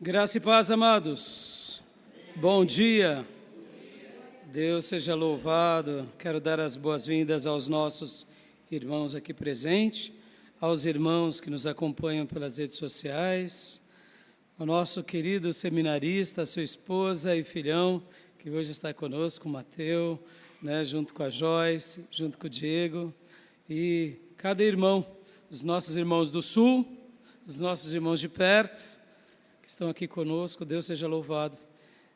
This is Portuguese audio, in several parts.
Graça e paz, amados. Bom dia. Deus seja louvado. Quero dar as boas-vindas aos nossos irmãos aqui presentes, aos irmãos que nos acompanham pelas redes sociais, ao nosso querido seminarista, sua esposa e filhão, que hoje está conosco, o Mateus, junto com a Joyce, junto com o Diego, e cada irmão, os nossos irmãos do Sul, os nossos irmãos de perto, que estão aqui conosco. Deus seja louvado.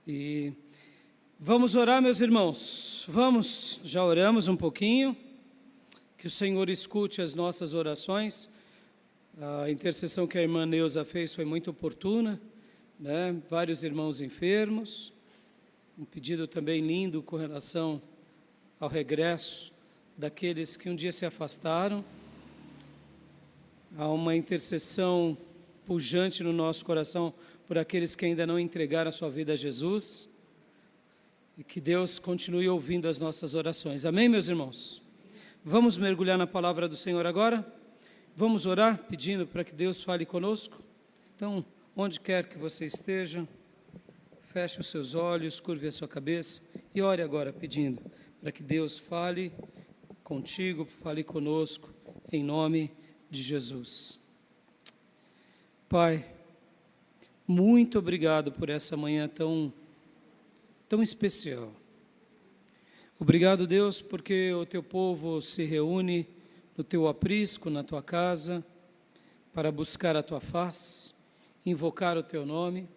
E vamos orar, meus irmãos. Vamos, já oramos um pouquinho, que o Senhor escute as nossas orações. A intercessão que a irmã Neuza fez foi muito oportuna, Vários irmãos enfermos, um pedido também lindo com relação ao regresso daqueles que um dia se afastaram. Há uma intercessão pujante no nosso coração por aqueles que ainda não entregaram a sua vida a Jesus, e que Deus continue ouvindo as nossas orações. Amém, meus irmãos? Vamos mergulhar na palavra do Senhor agora? Vamos orar pedindo para que Deus fale conosco? Então, onde quer que você esteja, feche os seus olhos, curve a sua cabeça e ore agora pedindo para que Deus fale contigo, fale conosco, em nome de Jesus. Pai, muito obrigado por essa manhã tão especial. Obrigado, Deus, porque o teu povo se reúne no teu aprisco, na tua casa, para buscar a tua face, invocar o teu nome.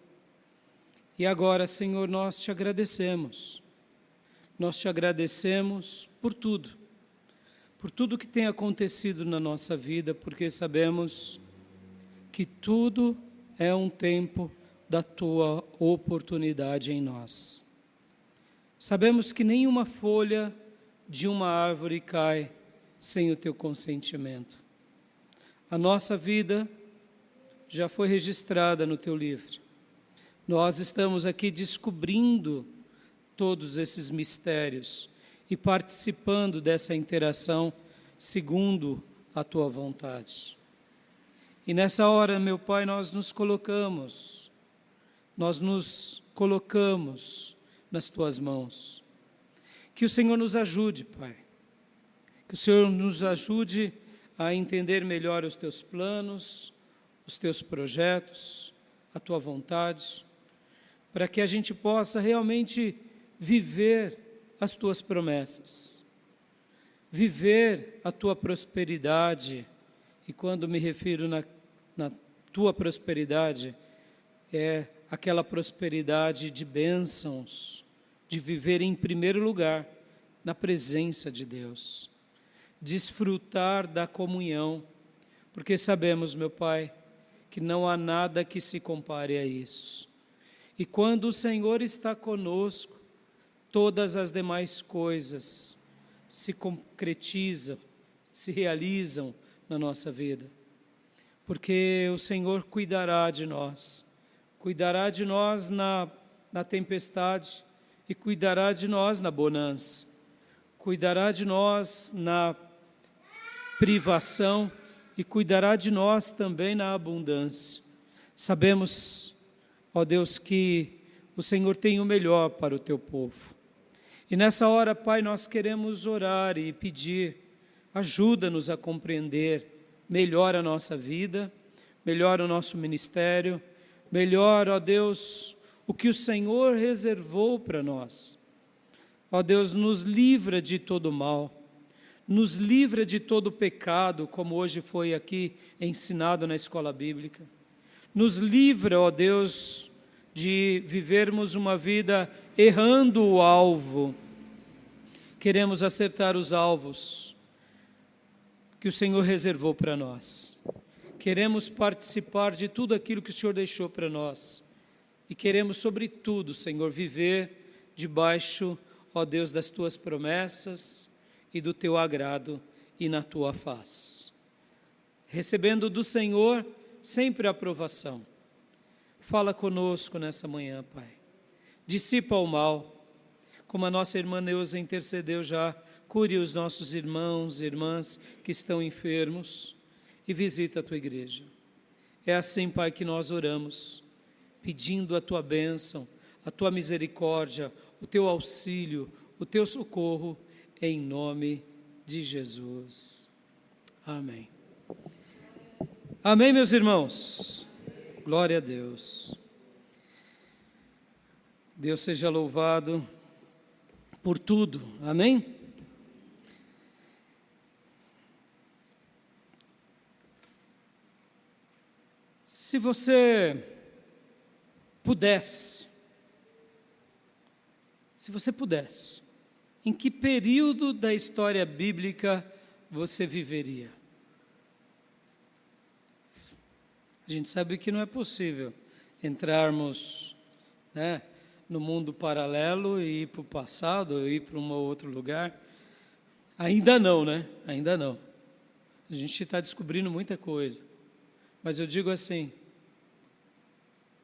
E agora, Senhor, nós te agradecemos. Nós te agradecemos por tudo que tem acontecido na nossa vida, porque sabemos que tudo é um tempo da tua oportunidade em nós. Sabemos que nenhuma folha de uma árvore cai sem o teu consentimento. A nossa vida já foi registrada no teu livro. Nós estamos aqui descobrindo todos esses mistérios e participando dessa interação segundo a tua vontade. E nessa hora, meu Pai, nós nos colocamos nas tuas mãos. Que o Senhor nos ajude, Pai. Que o Senhor nos ajude a entender melhor os teus planos, os teus projetos, a tua vontade, para que a gente possa realmente viver as tuas promessas, viver a tua prosperidade. E quando me refiro na tua prosperidade, é aquela prosperidade de bênçãos, de viver em primeiro lugar na presença de Deus, desfrutar da comunhão, porque sabemos, meu Pai, que não há nada que se compare a isso. E quando o Senhor está conosco, todas as demais coisas se concretizam, se realizam na nossa vida, porque o Senhor cuidará de nós na tempestade e cuidará de nós na bonança, cuidará de nós na privação e cuidará de nós também na abundância. Sabemos, ó Deus, que o Senhor tem o melhor para o teu povo. E nessa hora, Pai, nós queremos orar e pedir, ajuda-nos a compreender melhor a nossa vida, melhor o nosso ministério, melhor, ó Deus, o que o Senhor reservou para nós. Ó Deus, nos livra de todo mal, nos livra de todo pecado, como hoje foi aqui ensinado na escola bíblica. Nos livra, ó Deus, de vivermos uma vida errando o alvo. Queremos acertar os alvos que o Senhor reservou para nós. Queremos participar de tudo aquilo que o Senhor deixou para nós. E queremos, sobretudo, Senhor, viver debaixo, ó Deus, das tuas promessas e do teu agrado e na tua face. Recebendo do Senhor sempre a aprovação. Fala conosco nessa manhã, Pai. Dissipa o mal, como a nossa irmã Neuza intercedeu já, cure os nossos irmãos e irmãs que estão enfermos e visita a tua igreja. É assim, Pai, que nós oramos, pedindo a tua bênção, a tua misericórdia, o teu auxílio, o teu socorro, em nome de Jesus. Amém. Amém, meus irmãos. Glória a Deus. Deus seja louvado por tudo. Amém? Se você pudesse, em que período da história bíblica você viveria? A gente sabe que não é possível entrarmos, no mundo paralelo e ir para o passado, ou ir para um outro lugar. Ainda não, né? Ainda não. A gente está descobrindo muita coisa. Mas eu digo assim,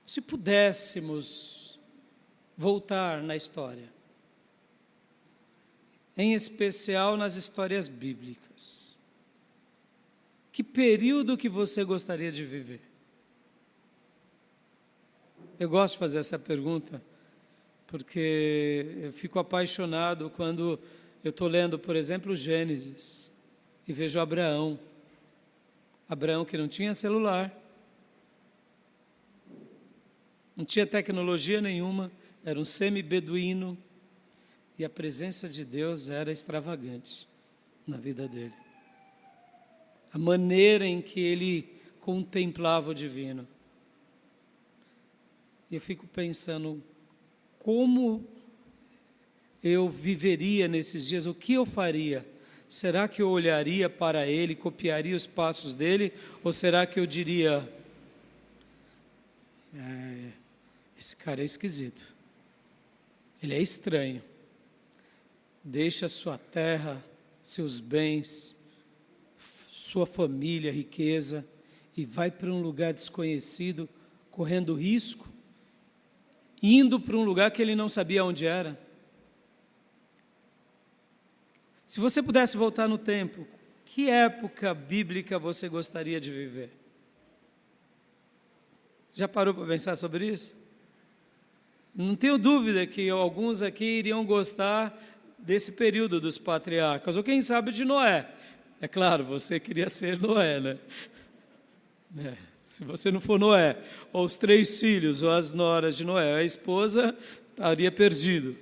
se pudéssemos voltar na história, em especial nas histórias bíblicas, que período que você gostaria de viver? Eu gosto de fazer essa pergunta, porque eu fico apaixonado quando eu estou lendo, por exemplo, Gênesis, e vejo Abraão que não tinha celular, não tinha tecnologia nenhuma, era um semi-beduíno, e a presença de Deus era extravagante na vida dele. A maneira em que ele contemplava o divino. E eu fico pensando, como eu viveria nesses dias, o que eu faria? Será que eu olharia para ele, copiaria os passos dele, ou será que eu diria, esse cara é esquisito, ele é estranho, deixa sua terra, seus bens, sua família, riqueza, e vai para um lugar desconhecido, correndo risco, indo para um lugar que ele não sabia onde era. Se você pudesse voltar no tempo, que época bíblica você gostaria de viver? Já parou para pensar sobre isso? Não tenho dúvida que alguns aqui iriam gostar desse período dos patriarcas, ou quem sabe de Noé. É claro, você queria ser Noé, né? Se você não for Noé, ou os 3 filhos, ou as noras de Noé, a esposa estaria perdido.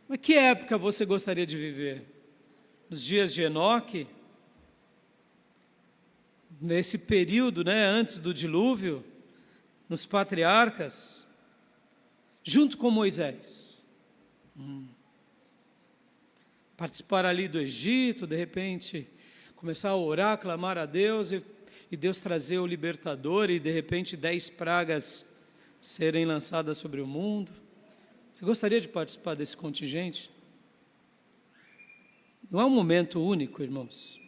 Mas que época você gostaria de viver? Nos dias de Enoque? Nesse período, antes do dilúvio? Nos patriarcas? Junto com Moisés? Participar ali do Egito, de repente, começar a orar, clamar a Deus, e Deus trazer o libertador, e de repente 10 pragas serem lançadas sobre o mundo. Você gostaria de participar desse contingente? Não é um momento único, irmãos.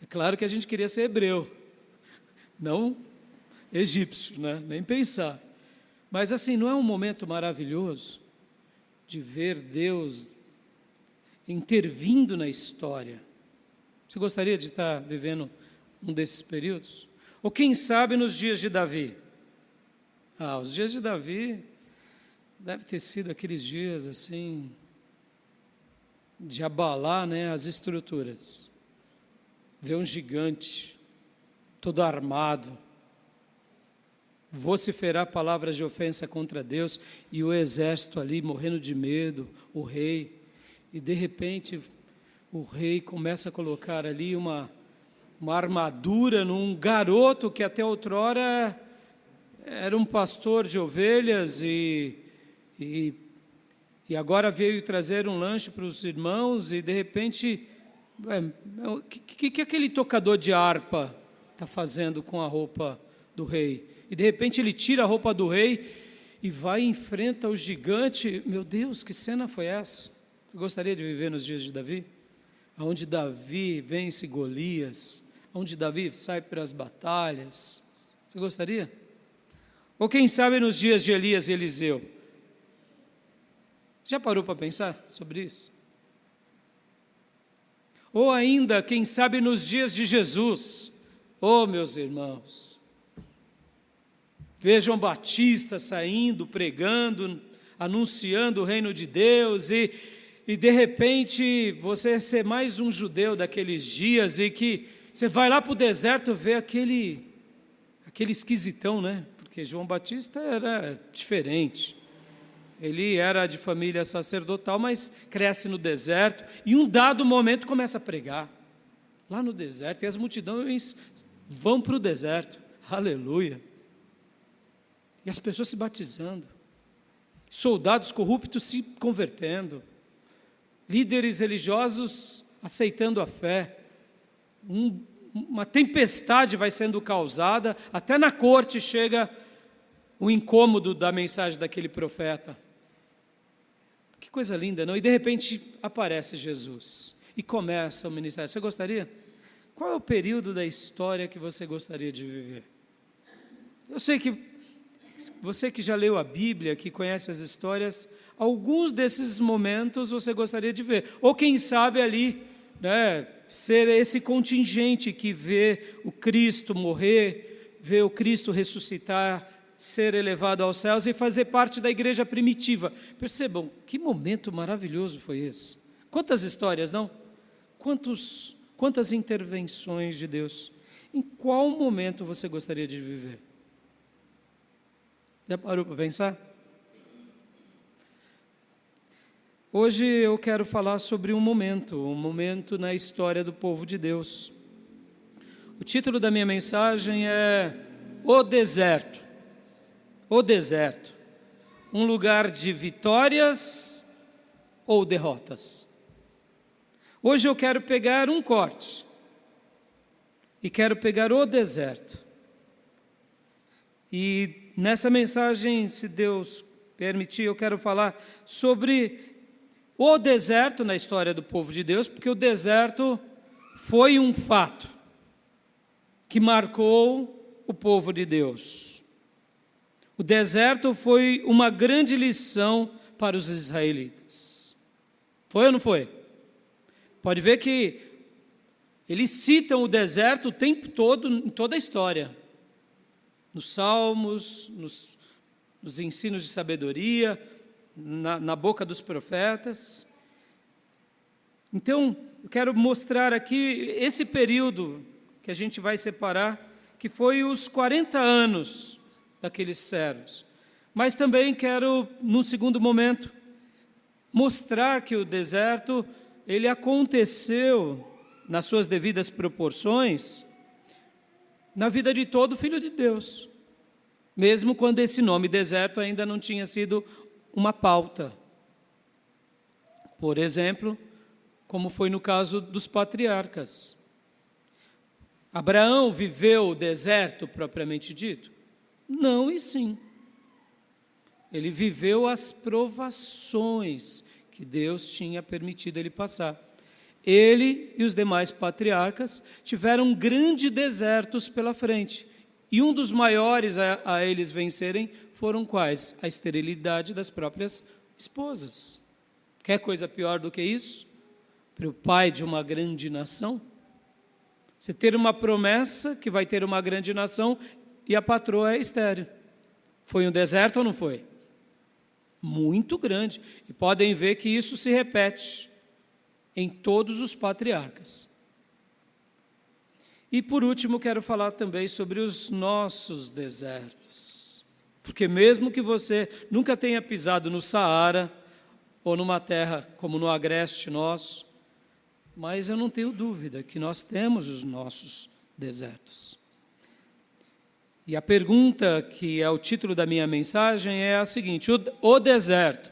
É claro que a gente queria ser hebreu, não egípcio, nem pensar. Mas assim, não é um momento maravilhoso de ver Deus intervindo na história? Você gostaria de estar vivendo um desses períodos? Ou quem sabe nos dias de Davi? Os dias de Davi deve ter sido aqueles dias assim, de abalar as estruturas. Ver um gigante, todo armado, vociferar palavras de ofensa contra Deus, e o exército ali morrendo de medo, o rei, e de repente o rei começa a colocar ali uma armadura num garoto que até outrora era um pastor de ovelhas e agora veio trazer um lanche para os irmãos, e de repente, o que aquele tocador de harpa está fazendo com a roupa do rei? E de repente ele tira a roupa do rei e vai e enfrenta o gigante. Meu Deus, que cena foi essa? Você gostaria de viver nos dias de Davi? Onde Davi vence Golias, onde Davi sai para as batalhas. Você gostaria? Ou quem sabe nos dias de Elias e Eliseu? Já parou para pensar sobre isso? Ou ainda, quem sabe nos dias de Jesus? Oh, meus irmãos, vê João Batista saindo, pregando, anunciando o reino de Deus, e de repente você ser mais um judeu daqueles dias, e que você vai lá para o deserto ver aquele esquisitão, né? Porque João Batista era diferente. Ele era de família sacerdotal, mas cresce no deserto, e em um dado momento começa a pregar, lá no deserto, e as multidões vão para o deserto, aleluia, e as pessoas se batizando, soldados corruptos se convertendo, líderes religiosos aceitando a fé, uma tempestade vai sendo causada, até na corte chega o incômodo da mensagem daquele profeta. Que coisa linda, não? E de repente aparece Jesus e começa o ministério. Você gostaria? Qual é o período da história que você gostaria de viver? Eu sei que você que já leu a Bíblia, que conhece as histórias, alguns desses momentos você gostaria de ver. Ou quem sabe ali, né, ser esse contingente que vê o Cristo morrer, vê o Cristo ressuscitar, ser elevado aos céus e fazer parte da igreja primitiva. Percebam, que momento maravilhoso foi esse. Quantas histórias, não? Quantas intervenções de Deus. Em qual momento você gostaria de viver? Já parou para pensar? Hoje eu quero falar sobre um momento na história do povo de Deus. O título da minha mensagem é O Deserto. O deserto, um lugar de vitórias ou derrotas. Hoje eu quero pegar um corte e quero pegar o deserto. E nessa mensagem, se Deus permitir, eu quero falar sobre o deserto na história do povo de Deus, porque o deserto foi um fato que marcou o povo de Deus. O deserto foi uma grande lição para os israelitas. Foi ou não foi? Pode ver que eles citam o deserto o tempo todo, em toda a história. Nos salmos, nos ensinos de sabedoria, na boca dos profetas. Então, eu quero mostrar aqui esse período que a gente vai separar, que foi os 40 anos daqueles servos. Mas também quero, num segundo momento, mostrar que o deserto, ele aconteceu nas suas devidas proporções na vida de todo filho de Deus, mesmo quando esse nome deserto ainda não tinha sido uma pauta. Por exemplo, como foi no caso dos patriarcas. Abraão viveu o deserto propriamente dito? Não e sim. Ele viveu as provações que Deus tinha permitido ele passar. Ele e os demais patriarcas tiveram grandes desertos pela frente. E um dos maiores a eles vencerem foram quais? A esterilidade das próprias esposas. Quer coisa pior do que isso? Para o pai de uma grande nação? Você ter uma promessa que vai ter uma grande nação e a patroa é estéril. Foi um deserto ou não foi? Muito grande. E podem ver que isso se repete em todos os patriarcas. E por último, quero falar também sobre os nossos desertos. Porque mesmo que você nunca tenha pisado no Saara, ou numa terra como no Agreste nosso, mas eu não tenho dúvida que nós temos os nossos desertos. E a pergunta que é o título da minha mensagem é a seguinte: o deserto,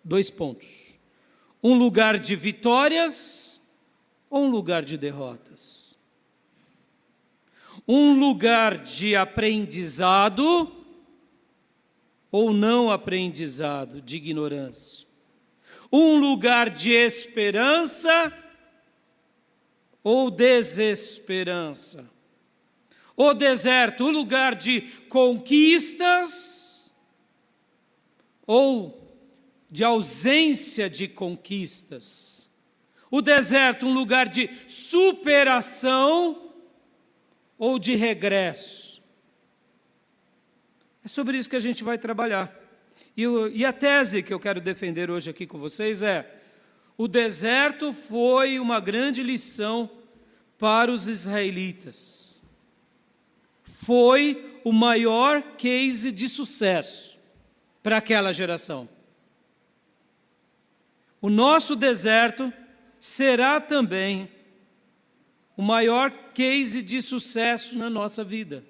2 pontos. Um lugar de vitórias ou um lugar de derrotas? Um lugar de aprendizado ou não aprendizado, de ignorância? Um lugar de esperança ou desesperança? O deserto, um lugar de conquistas ou de ausência de conquistas? O deserto, um lugar de superação ou de regresso? É sobre isso que a gente vai trabalhar. E a tese que eu quero defender hoje aqui com vocês é: o deserto foi uma grande lição para os israelitas. Foi o maior case de sucesso para aquela geração. O nosso deserto será também o maior case de sucesso na nossa vida.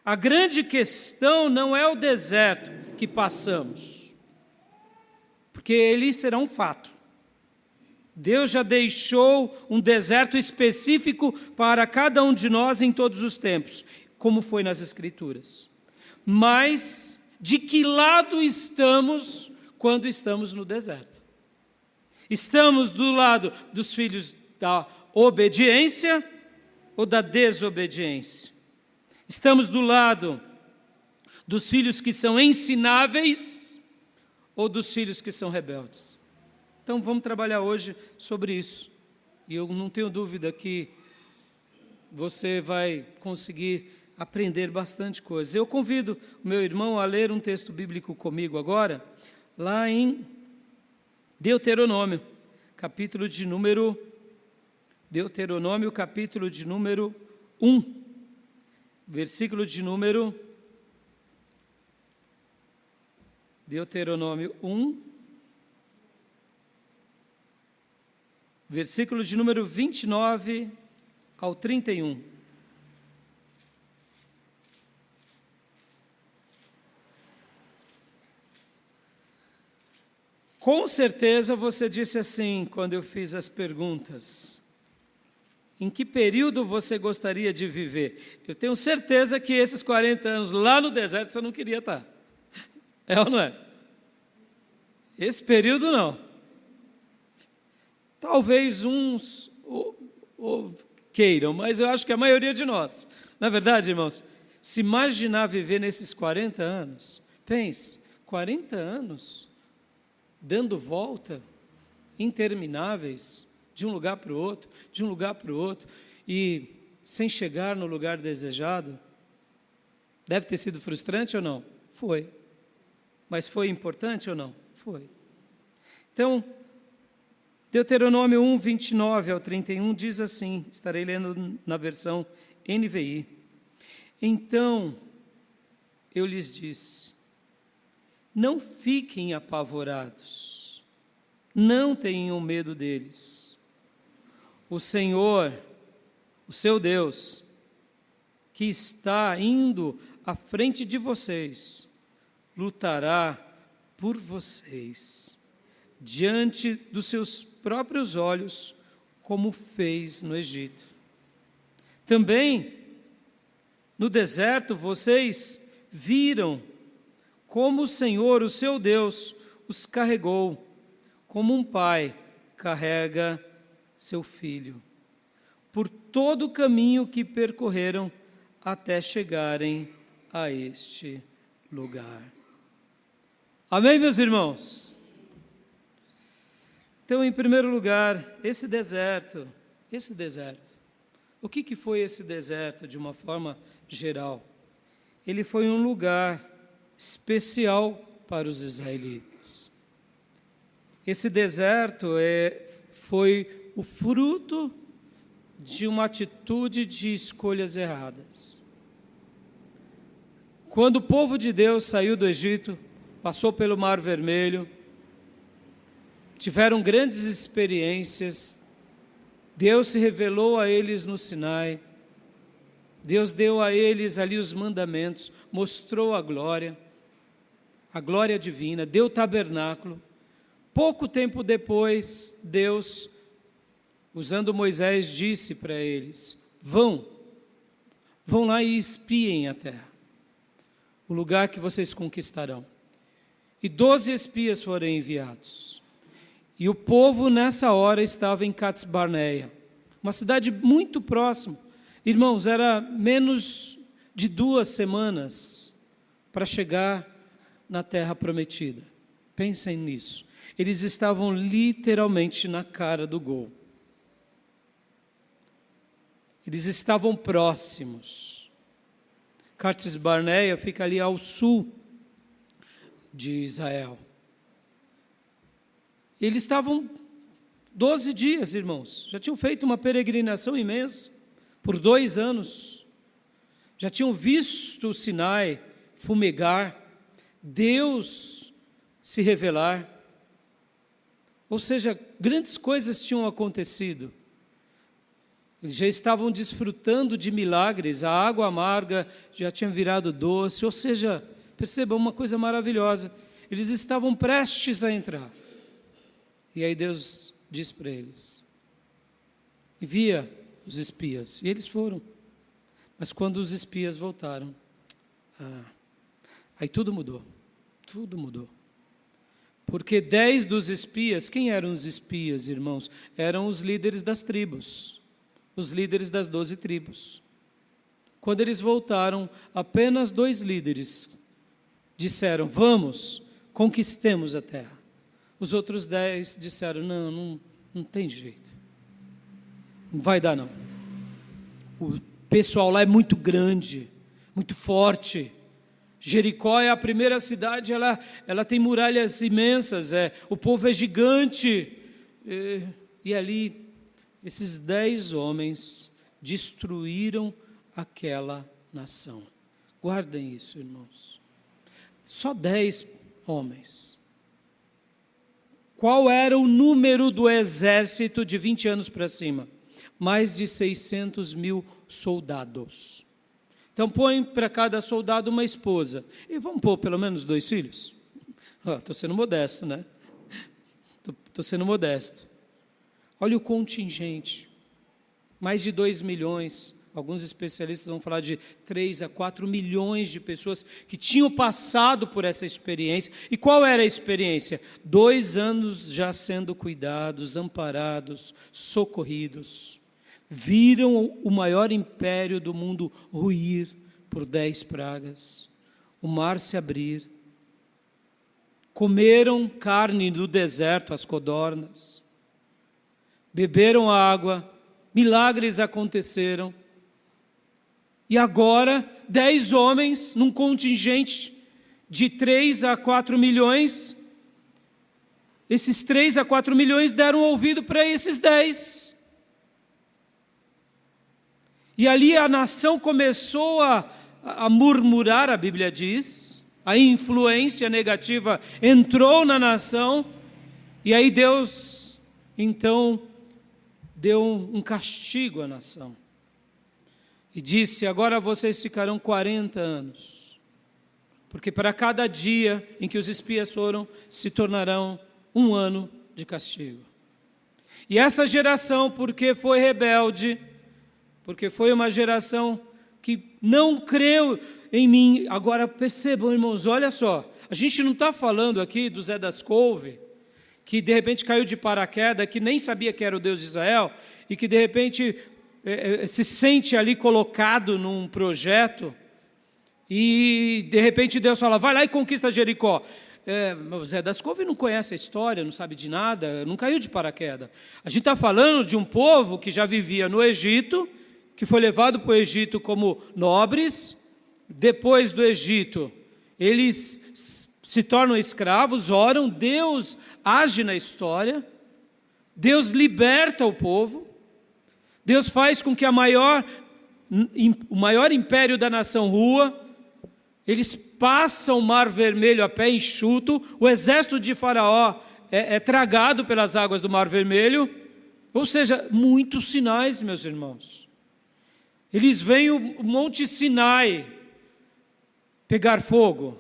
A grande questão não é o deserto que passamos, porque ele será um fato. Deus já deixou um deserto específico para cada um de nós em todos os tempos, como foi nas Escrituras. Mas de que lado estamos quando estamos no deserto? Estamos do lado dos filhos da obediência ou da desobediência? Estamos do lado dos filhos que são ensináveis ou dos filhos que são rebeldes? Então vamos trabalhar hoje sobre isso. E eu não tenho dúvida que você vai conseguir aprender bastante coisa. Eu convido o meu irmão a ler um texto bíblico comigo agora, lá em Deuteronômio, capítulo de número 1, versículo de número Deuteronômio 1, versículo de número 29 ao 31. Com certeza você disse assim, quando eu fiz as perguntas: em que período você gostaria de viver? Eu tenho certeza que esses 40 anos lá no deserto você não queria estar. É ou não é? Esse período não. Talvez uns ou queiram, mas eu acho que a maioria de nós. Na verdade, irmãos, se imaginar viver nesses 40 anos, pense, 40 anos dando volta, intermináveis, de um lugar para o outro, de um lugar para o outro, e sem chegar no lugar desejado. Deve ter sido frustrante ou não? Foi. Mas foi importante ou não? Foi. Então, Deuteronômio 1, 29 ao 31 diz assim, estarei lendo na versão NVI: então eu lhes disse, não fiquem apavorados, não tenham medo deles. O Senhor, o seu Deus, que está indo à frente de vocês, lutará por vocês, diante dos seus próprios olhos, como fez no Egito. Também, no deserto, vocês viram como o Senhor, o seu Deus, os carregou, como um pai carrega seu filho, por todo o caminho que percorreram até chegarem a este lugar. Amém, meus irmãos? Então, em primeiro lugar, esse deserto, o que foi esse deserto de uma forma geral? Ele foi um lugar especial para os israelitas. Esse deserto foi o fruto de uma atitude de escolhas erradas. Quando o povo de Deus saiu do Egito, passou pelo Mar Vermelho, tiveram grandes experiências, Deus se revelou a eles no Sinai, Deus deu a eles ali os mandamentos, mostrou a glória divina, deu o tabernáculo. Pouco tempo depois, Deus, usando Moisés, disse para eles: vão lá e espiem a terra, o lugar que vocês conquistarão. E 12 espias foram enviados. E o povo nessa hora estava em Cades Barneia, uma cidade muito próxima. Irmãos, era menos de 2 semanas para chegar na terra prometida. Pensem nisso. Eles estavam literalmente na cara do gol. Eles estavam próximos. Cades Barneia fica ali ao sul de Israel. Eles estavam 12 dias, irmãos, já tinham feito uma peregrinação imensa, por 2 anos, já tinham visto o Sinai fumegar, Deus se revelar, ou seja, grandes coisas tinham acontecido, eles já estavam desfrutando de milagres, a água amarga já tinha virado doce, ou seja, percebam uma coisa maravilhosa, eles estavam prestes a entrar, e aí Deus diz para eles, envia os espias, e eles foram, mas quando os espias voltaram, aí tudo mudou, porque 10 dos espias, quem eram os espias, irmãos? Eram os líderes das tribos, os líderes das 12 tribos, quando eles voltaram, apenas 2 líderes disseram, vamos, conquistemos a terra, os outros 10 disseram, não tem jeito, não vai dar não, o pessoal lá é muito grande, muito forte, Jericó é a primeira cidade, ela tem muralhas imensas, o povo é gigante, e ali, esses 10 homens destruíram aquela nação, guardem isso, irmãos, só 10 homens, qual era o número do exército de 20 anos para cima? Mais de 600 mil soldados. Então põe para cada soldado uma esposa, e vamos pôr pelo menos 2 filhos? Estou sendo modesto, né? Estou sendo modesto. Olha o contingente, mais de 2 milhões, alguns especialistas vão falar de 3 a 4 milhões de pessoas que tinham passado por essa experiência. E qual era a experiência? 2 anos já sendo cuidados, amparados, socorridos. Viram o maior império do mundo ruir por 10 pragas, o mar se abrir, comeram carne do deserto, as codornas, beberam água, milagres aconteceram, e agora 10 homens, num contingente de 3 a 4 milhões, esses 3 a 4 milhões deram ouvido para esses 10, e ali a nação começou a murmurar, a Bíblia diz, a influência negativa entrou na nação, e aí Deus, então, deu um castigo à nação, e disse, agora vocês ficarão 40 anos, porque para cada dia em que os espias foram, se tornarão 1 ano de castigo. E essa geração, porque foi rebelde, porque foi uma geração que não creu em mim. Agora percebam, irmãos, olha só, a gente não está falando aqui do Zé das Couve, que de repente caiu de paraquedas, que nem sabia que era o Deus de Israel, e que de repente se sente ali colocado num projeto, e de repente Deus fala, vai lá e conquista Jericó. O Zé das Couve não conhece a história, não sabe de nada, não caiu de paraquedas. A gente está falando de um povo que já vivia no Egito, que foi levado para o Egito como nobres, depois do Egito, eles se tornam escravos, oram, Deus age na história, Deus liberta o povo, Deus faz com que o maior império da nação rua, eles passam o Mar Vermelho a pé enxuto, o exército de Faraó é tragado pelas águas do Mar Vermelho, ou seja, muitos sinais, meus irmãos. Eles veem o Monte Sinai pegar fogo,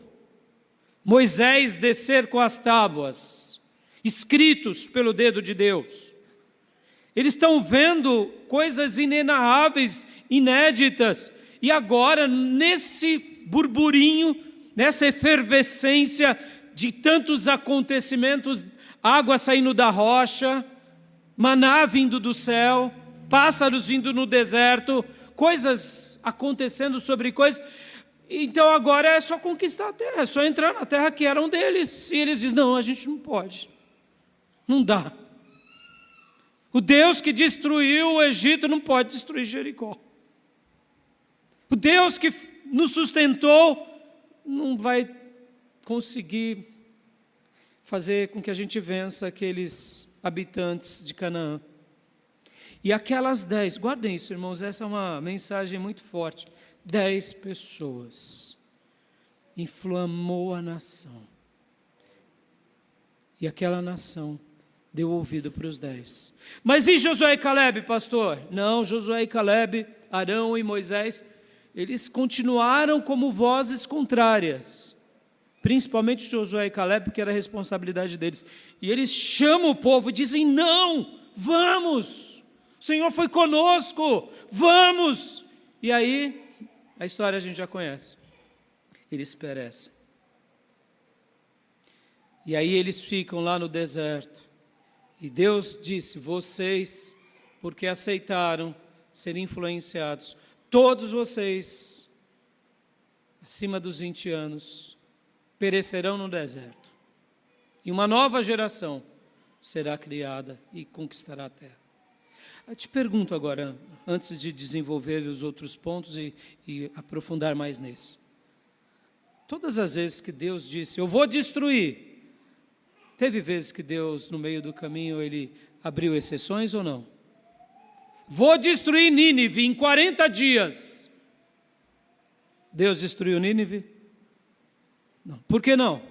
Moisés descer com as tábuas, escritos pelo dedo de Deus. Eles estão vendo coisas inenarráveis, inéditas, e agora, nesse burburinho, nessa efervescência de tantos acontecimentos, água saindo da rocha, maná vindo do céu, pássaros vindo no deserto, coisas acontecendo sobre coisas, então agora é só conquistar a terra, é só entrar na terra que era deles, e eles dizem, não, a gente não pode, não dá, o Deus que destruiu o Egito não pode destruir Jericó, o Deus que nos sustentou, não vai conseguir fazer com que a gente vença aqueles habitantes de Canaã. E aquelas 10, guardem isso, irmãos, essa é uma mensagem muito forte. 10 pessoas inflamou a nação. E aquela nação deu ouvido para os 10. Mas e Josué e Caleb, pastor? Não, Josué e Caleb, Arão e Moisés, eles continuaram como vozes contrárias. Principalmente Josué e Caleb, porque era a responsabilidade deles. E eles chamam o povo e dizem, não, vamos, o Senhor foi conosco, vamos. E aí, a história a gente já conhece. Eles perecem. E aí eles ficam lá no deserto. E Deus disse, vocês, porque aceitaram ser influenciados, todos vocês, acima dos 20 anos, perecerão no deserto. E uma nova geração será criada e conquistará a terra. Eu te pergunto agora, antes de desenvolver os outros pontos e aprofundar mais nesse. Todas as vezes que Deus disse, eu vou destruir, teve vezes que Deus, no meio do caminho, Ele abriu exceções ou não? Vou destruir Nínive em 40 dias. Deus destruiu Nínive? Não. Por que não?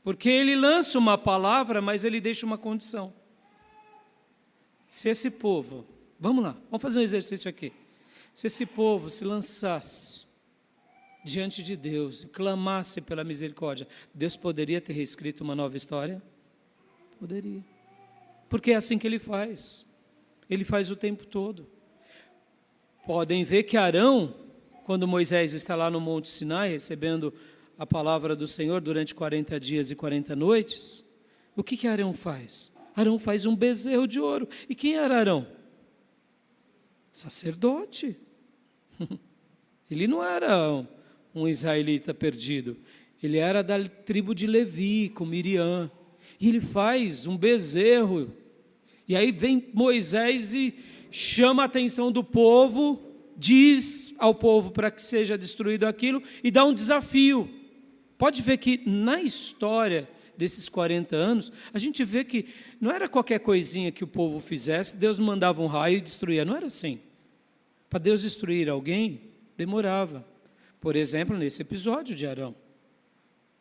Porque Ele lança uma palavra, mas Ele deixa uma condição. Se esse povo, vamos lá, vamos fazer um exercício aqui. Se esse povo se lançasse diante de Deus, clamasse pela misericórdia, Deus poderia ter reescrito uma nova história? Poderia. Porque é assim que Ele faz. Ele faz o tempo todo. Podem ver que Arão, quando Moisés está lá no Monte Sinai, recebendo a palavra do Senhor durante 40 dias e 40 noites, o que Arão faz? Arão faz um bezerro de ouro. E quem era Arão? Sacerdote. Ele não era um israelita perdido. Ele era da tribo de Levi, com Miriam. E ele faz um bezerro. E aí vem Moisés e chama a atenção do povo, diz ao povo para que seja destruído aquilo e dá um desafio. Pode ver que na história desses 40 anos, a gente vê que não era qualquer coisinha que o povo fizesse, Deus mandava um raio e destruía, não era assim. Para Deus destruir alguém, demorava. Por exemplo, nesse episódio de Arão.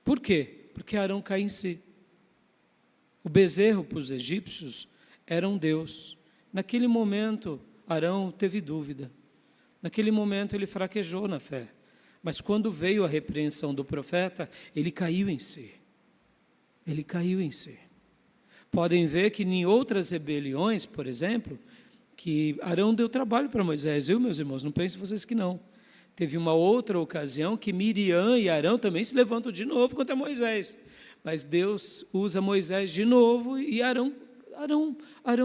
Por quê? Porque Arão cai em si. O bezerro para os egípcios era um Deus. Naquele momento, Arão teve dúvida. Naquele momento, ele fraquejou na fé. Mas quando veio a repreensão do profeta, ele caiu em si. Ele caiu em si. Podem ver que em outras rebeliões, por exemplo, que Arão deu trabalho para Moisés. Eu, meus irmãos, não pensem vocês que não. Teve uma outra ocasião que Miriam e Arão também se levantam de novo contra Moisés. Mas Deus usa Moisés de novo e Arão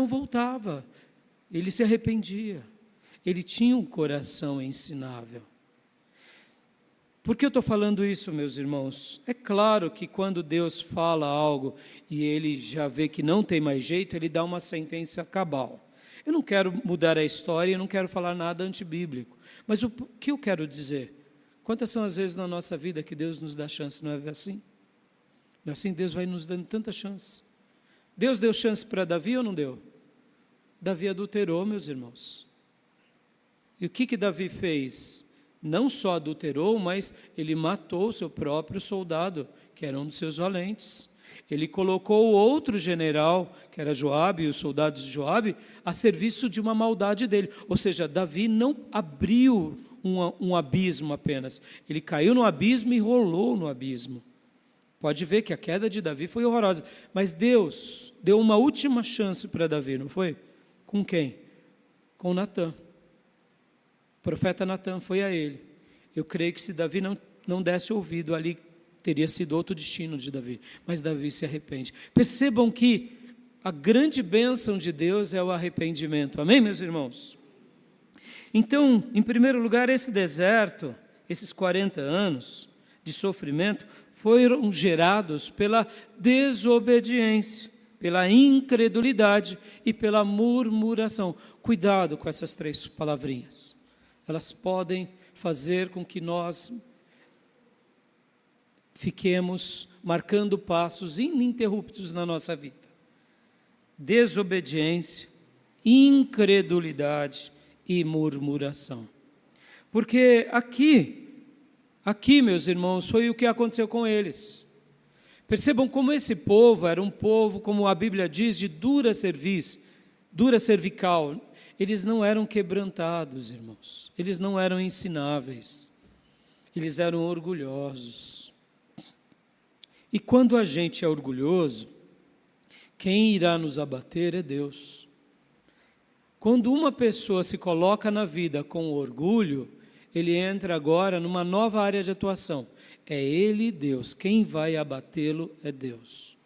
voltava. Ele se arrependia. Ele tinha um coração ensinável. Por que eu estou falando isso, meus irmãos? É claro que quando Deus fala algo e Ele já vê que não tem mais jeito, Ele dá uma sentença cabal. Eu não quero mudar a história, eu não quero falar nada antibíblico. Mas o que eu quero dizer? Quantas são as vezes na nossa vida que Deus nos dá chance, não é assim? Não é assim, Deus vai nos dando tanta chance. Deus deu chance para Davi ou não deu? Davi adulterou, meus irmãos. E o que Davi fez? Não só adulterou, mas ele matou o seu próprio soldado, que era um dos seus valentes. Ele colocou outro general, que era Joabe, e os soldados de Joabe, a serviço de uma maldade dele. Ou seja, Davi não abriu um abismo apenas. Ele caiu no abismo e rolou no abismo. Pode ver que a queda de Davi foi horrorosa. Mas Deus deu uma última chance para Davi, não foi? Com quem? Com Natã. O profeta Natã foi a ele. Eu creio que se Davi não desse ouvido ali, teria sido outro destino de Davi. Mas Davi se arrepende. Percebam que a grande bênção de Deus é o arrependimento. Amém, meus irmãos? Então, em primeiro lugar, esse deserto, esses 40 anos de sofrimento, foram gerados pela desobediência, pela incredulidade e pela murmuração. Cuidado com essas três palavrinhas. Elas podem fazer com que nós fiquemos marcando passos ininterruptos na nossa vida. Desobediência, incredulidade e murmuração. Porque aqui, meus irmãos, foi o que aconteceu com eles. Percebam como esse povo era um povo, como a Bíblia diz, de dura cervical. Eles não eram quebrantados, irmãos. Eles não eram ensináveis. Eles eram orgulhosos. E quando a gente é orgulhoso, quem irá nos abater é Deus. Quando uma pessoa se coloca na vida com orgulho, ele entra agora numa nova área de atuação. É ele, Deus. Quem vai abatê-lo é Deus.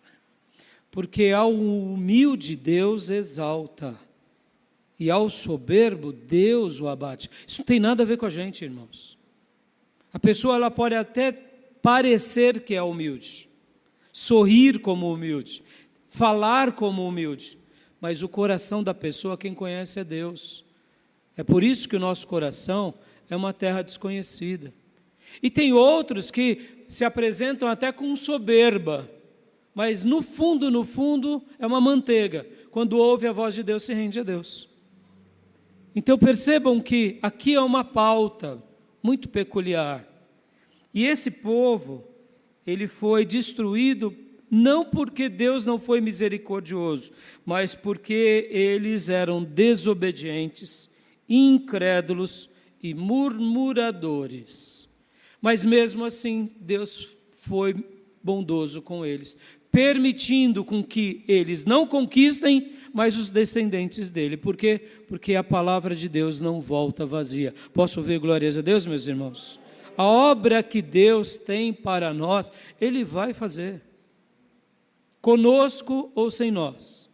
Porque ao humilde Deus exalta, e ao soberbo Deus o abate. Isso não tem nada a ver com a gente, irmãos. A pessoa ela pode até parecer que é humilde, sorrir como humilde, falar como humilde, mas o coração da pessoa, quem conhece é Deus. É por isso que o nosso coração é uma terra desconhecida. E tem outros que se apresentam até com soberba, mas no fundo, é uma manteiga. Quando ouve a voz de Deus, se rende a Deus. Então percebam que aqui é uma pauta muito peculiar. E esse povo, ele foi destruído não porque Deus não foi misericordioso, mas porque eles eram desobedientes, incrédulos e murmuradores. Mas mesmo assim, Deus foi bondoso com eles, permitindo com que eles não conquistem, mas os descendentes dele. Por quê? Porque a palavra de Deus não volta vazia. Posso ouvir glórias a Deus, meus irmãos? A obra que Deus tem para nós, Ele vai fazer. Conosco ou sem nós.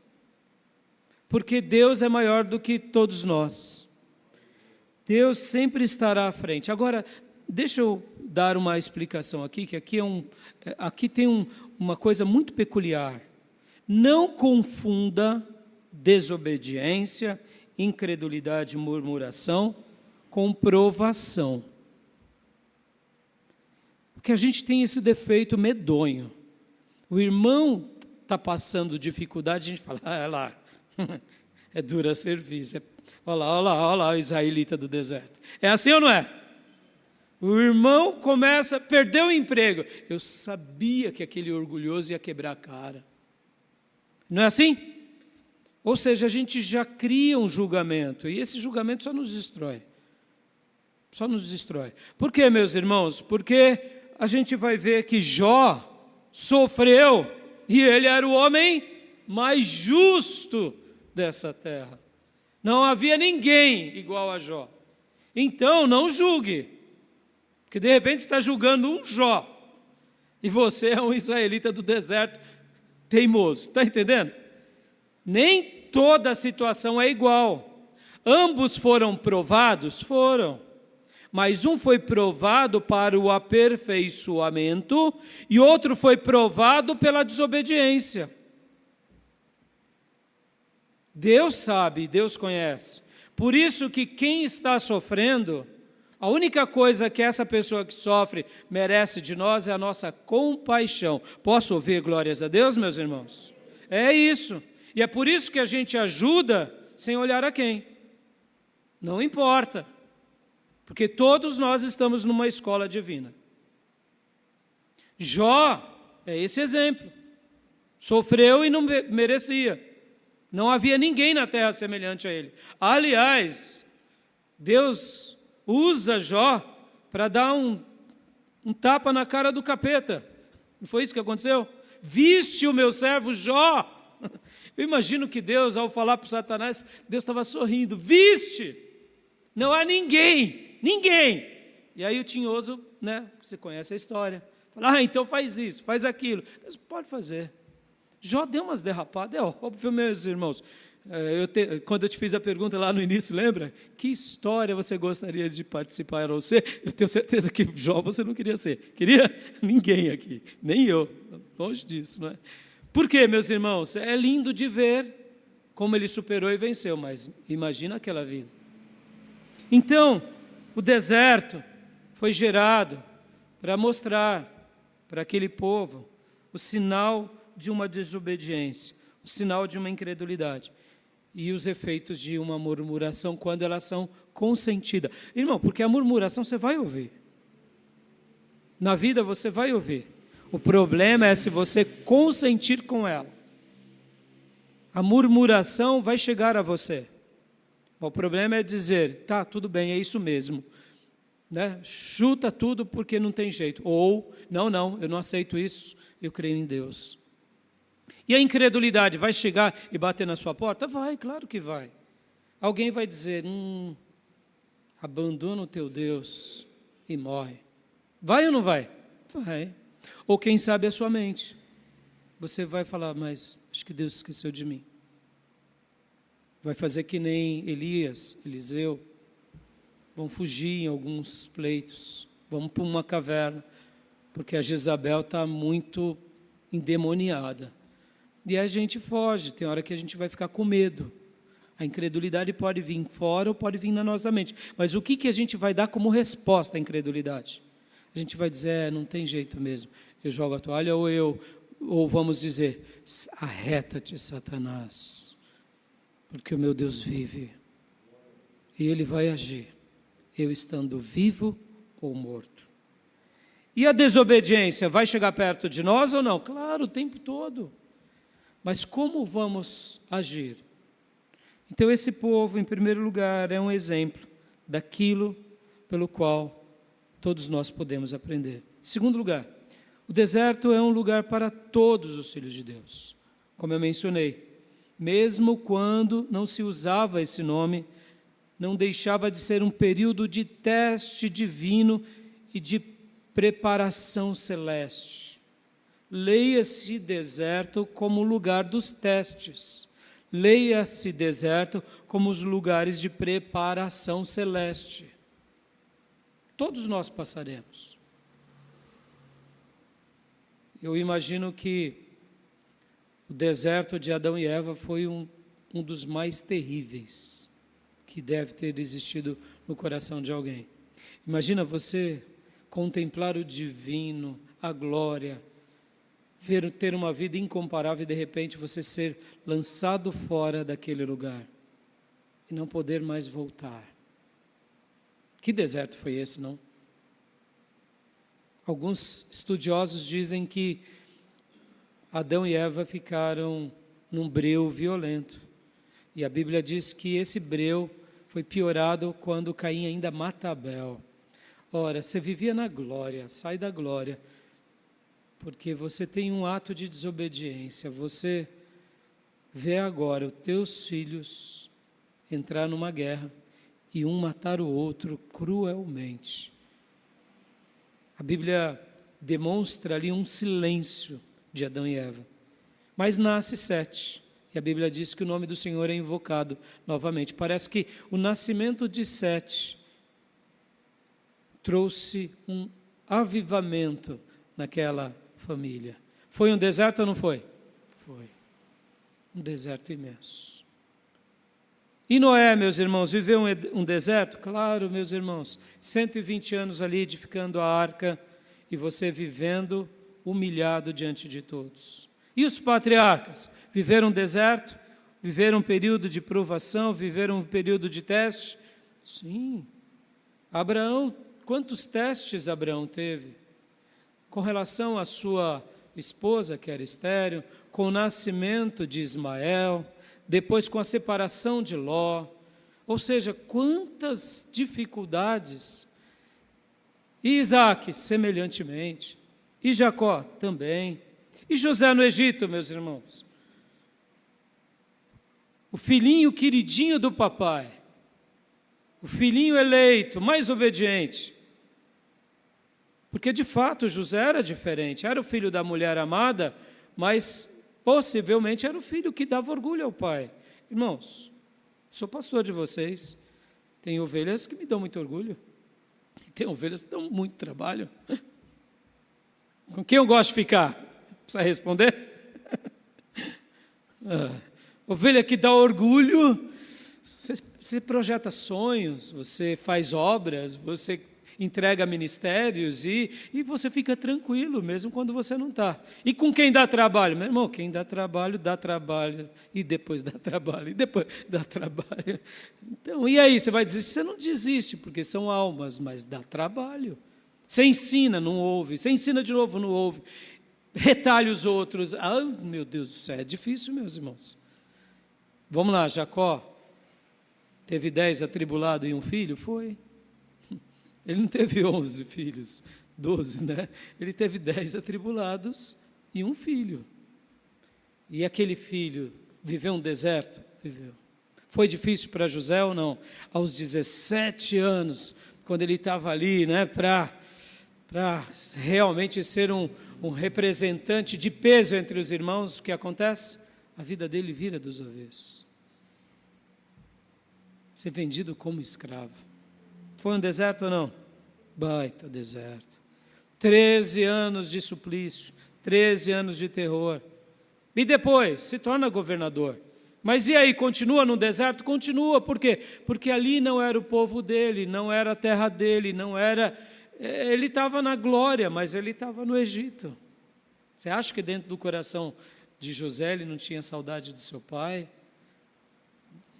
Porque Deus é maior do que todos nós. Deus sempre estará à frente. Agora, deixa eu dar uma explicação aqui, que aqui tem uma coisa muito peculiar. Não confunda desobediência, incredulidade e murmuração com provação. Porque a gente tem esse defeito medonho. O irmão está passando dificuldade, a gente fala, olha lá, é dura serviço. Olha lá, o israelita do deserto. É assim ou não é? O irmão começa, perdeu o emprego. Eu sabia que aquele orgulhoso ia quebrar a cara. Não é assim? Ou seja, a gente já cria um julgamento, e esse julgamento só nos destrói. Só nos destrói. Por quê, meus irmãos? Porque a gente vai ver que Jó sofreu, e ele era o homem mais justo dessa terra. Não havia ninguém igual a Jó. Então, não julgue, porque de repente você está julgando um Jó, e você é um israelita do deserto teimoso, está entendendo? Nem toda a situação é igual. Ambos foram provados? Foram. Mas um foi provado para o aperfeiçoamento e outro foi provado pela desobediência. Deus sabe, Deus conhece. Por isso que quem está sofrendo, a única coisa que essa pessoa que sofre merece de nós é a nossa compaixão. Posso ouvir glórias a Deus, meus irmãos? É isso. E é por isso que a gente ajuda sem olhar a quem. Não importa. Porque todos nós estamos numa escola divina. Jó é esse exemplo. Sofreu e não merecia. Não havia ninguém na terra semelhante a ele. Aliás, Deus usa Jó para dar um tapa na cara do capeta. Não foi isso que aconteceu? Viste o meu servo Jó. Eu imagino que Deus, ao falar para o Satanás, Deus estava sorrindo. Viste? Não há ninguém. E aí o tinhoso, né, você conhece a história, fala, então faz isso, faz aquilo. Deus pode fazer. Jó deu umas derrapadas, é óbvio, meus irmãos. Quando eu te fiz a pergunta lá no início, lembra? Que história você gostaria de participar? Era você? Eu tenho certeza que Jó você não queria ser. Queria? Ninguém aqui, nem eu. Longe disso, não é? Por quê, meus irmãos? É lindo de ver como ele superou e venceu, mas imagina aquela vida. Então, O deserto foi gerado para mostrar para aquele povo o sinal de uma desobediência, o sinal de uma incredulidade e os efeitos de uma murmuração quando elas são consentidas. Irmão, porque a murmuração você vai ouvir. Na vida você vai ouvir. O problema é se você consentir com ela. A murmuração vai chegar a você. O problema é dizer, tá, tudo bem, é isso mesmo. Né? Chuta tudo porque não tem jeito. Ou, não, eu não aceito isso, eu creio em Deus. E a incredulidade vai chegar e bater na sua porta? Vai, claro que vai. Alguém vai dizer, abandona o teu Deus e morre. Vai ou não vai? Vai. Ou quem sabe a sua mente. Você vai falar, mas acho que Deus esqueceu de mim. Vai fazer que nem Elias, Eliseu. Vão fugir em alguns pleitos. Vamos para uma caverna. Porque a Jezabel está muito endemoniada. E a gente foge. Tem hora que a gente vai ficar com medo. A incredulidade pode vir fora ou pode vir na nossa mente. Mas o que a gente vai dar como resposta à incredulidade? A gente vai dizer, não tem jeito mesmo. Eu jogo a toalha ou vamos dizer, arreta-te, Satanás, porque o meu Deus vive. E Ele vai agir, eu estando vivo ou morto. E a desobediência vai chegar perto de nós ou não? Claro, o tempo todo. Mas como vamos agir? Então esse povo, em primeiro lugar, é um exemplo daquilo pelo qual todos nós podemos aprender. Em segundo lugar, o deserto é um lugar para todos os filhos de Deus. Como eu mencionei, mesmo quando não se usava esse nome, não deixava de ser um período de teste divino e de preparação celeste. Leia-se deserto como lugar dos testes. Leia-se deserto como os lugares de preparação celeste. Todos nós passaremos. Eu imagino que o deserto de Adão e Eva foi um dos mais terríveis que deve ter existido no coração de alguém. Imagina você contemplar o divino, a glória, ter uma vida incomparável e de repente você ser lançado fora daquele lugar e não poder mais voltar. Que deserto foi esse, não? Alguns estudiosos dizem que Adão e Eva ficaram num breu violento. E a Bíblia diz que esse breu foi piorado quando Caim ainda mata Abel. Ora, você vivia na glória, sai da glória, porque você tem um ato de desobediência. Você vê agora os teus filhos entrar numa guerra e um matar o outro cruelmente. A Bíblia demonstra ali um silêncio de Adão e Eva. Mas nasce Sete, e a Bíblia diz que o nome do Senhor é invocado novamente. Parece que o nascimento de Sete trouxe um avivamento naquela família. Foi um deserto ou não foi? Foi. Um deserto imenso. E Noé, meus irmãos, viveu um deserto? Claro, meus irmãos, 120 anos ali edificando a arca e você vivendo humilhado diante de todos. E os patriarcas? Viveram um deserto? Viveram um período de provação? Viveram um período de teste? Sim. Abraão, quantos testes Abraão teve? Com relação à sua esposa, que era estéril, com o nascimento de Ismael, depois com a separação de Ló, ou seja, quantas dificuldades. E Isaac, semelhantemente, e Jacó também, e José no Egito, meus irmãos. O filhinho queridinho do papai, o filhinho eleito, mais obediente, porque de fato José era diferente, era o filho da mulher amada, mas possivelmente era o filho que dava orgulho ao pai. Irmãos, sou pastor de vocês, tem ovelhas que me dão muito orgulho, e tem ovelhas que dão muito trabalho. Com quem eu gosto de ficar? Precisa responder? Ovelha que dá orgulho, Você projeta sonhos, você faz obras, você entrega ministérios e você fica tranquilo mesmo quando você não está. E com quem dá trabalho? Meu irmão, quem dá trabalho e depois dá trabalho, e depois dá trabalho. Então, e aí, você vai desistir? Você não desiste, porque são almas, mas dá trabalho. Você ensina, não ouve. Você ensina de novo, não ouve. Retalha os outros. Ah, meu Deus do céu, é difícil, meus irmãos. Vamos lá, Jacó teve 10 atribulados e um filho? Foi. Ele não teve 11 filhos, 12, né? Ele teve 10 atribulados e um filho. E aquele filho viveu um deserto? Viveu. Foi difícil para José ou não? Aos 17 anos, quando ele estava ali, né, para realmente ser um representante de peso entre os irmãos, o que acontece? A vida dele vira dos avessos. Ser vendido como escravo. Foi um deserto ou não? Baita deserto. 13 anos de suplício, 13 anos de terror. E depois se torna governador. Mas e aí, continua no deserto? Continua, por quê? Porque ali não era o povo dele, não era a terra dele, não era... Ele estava na glória, mas ele estava no Egito. Você acha que dentro do coração de José ele não tinha saudade do seu pai,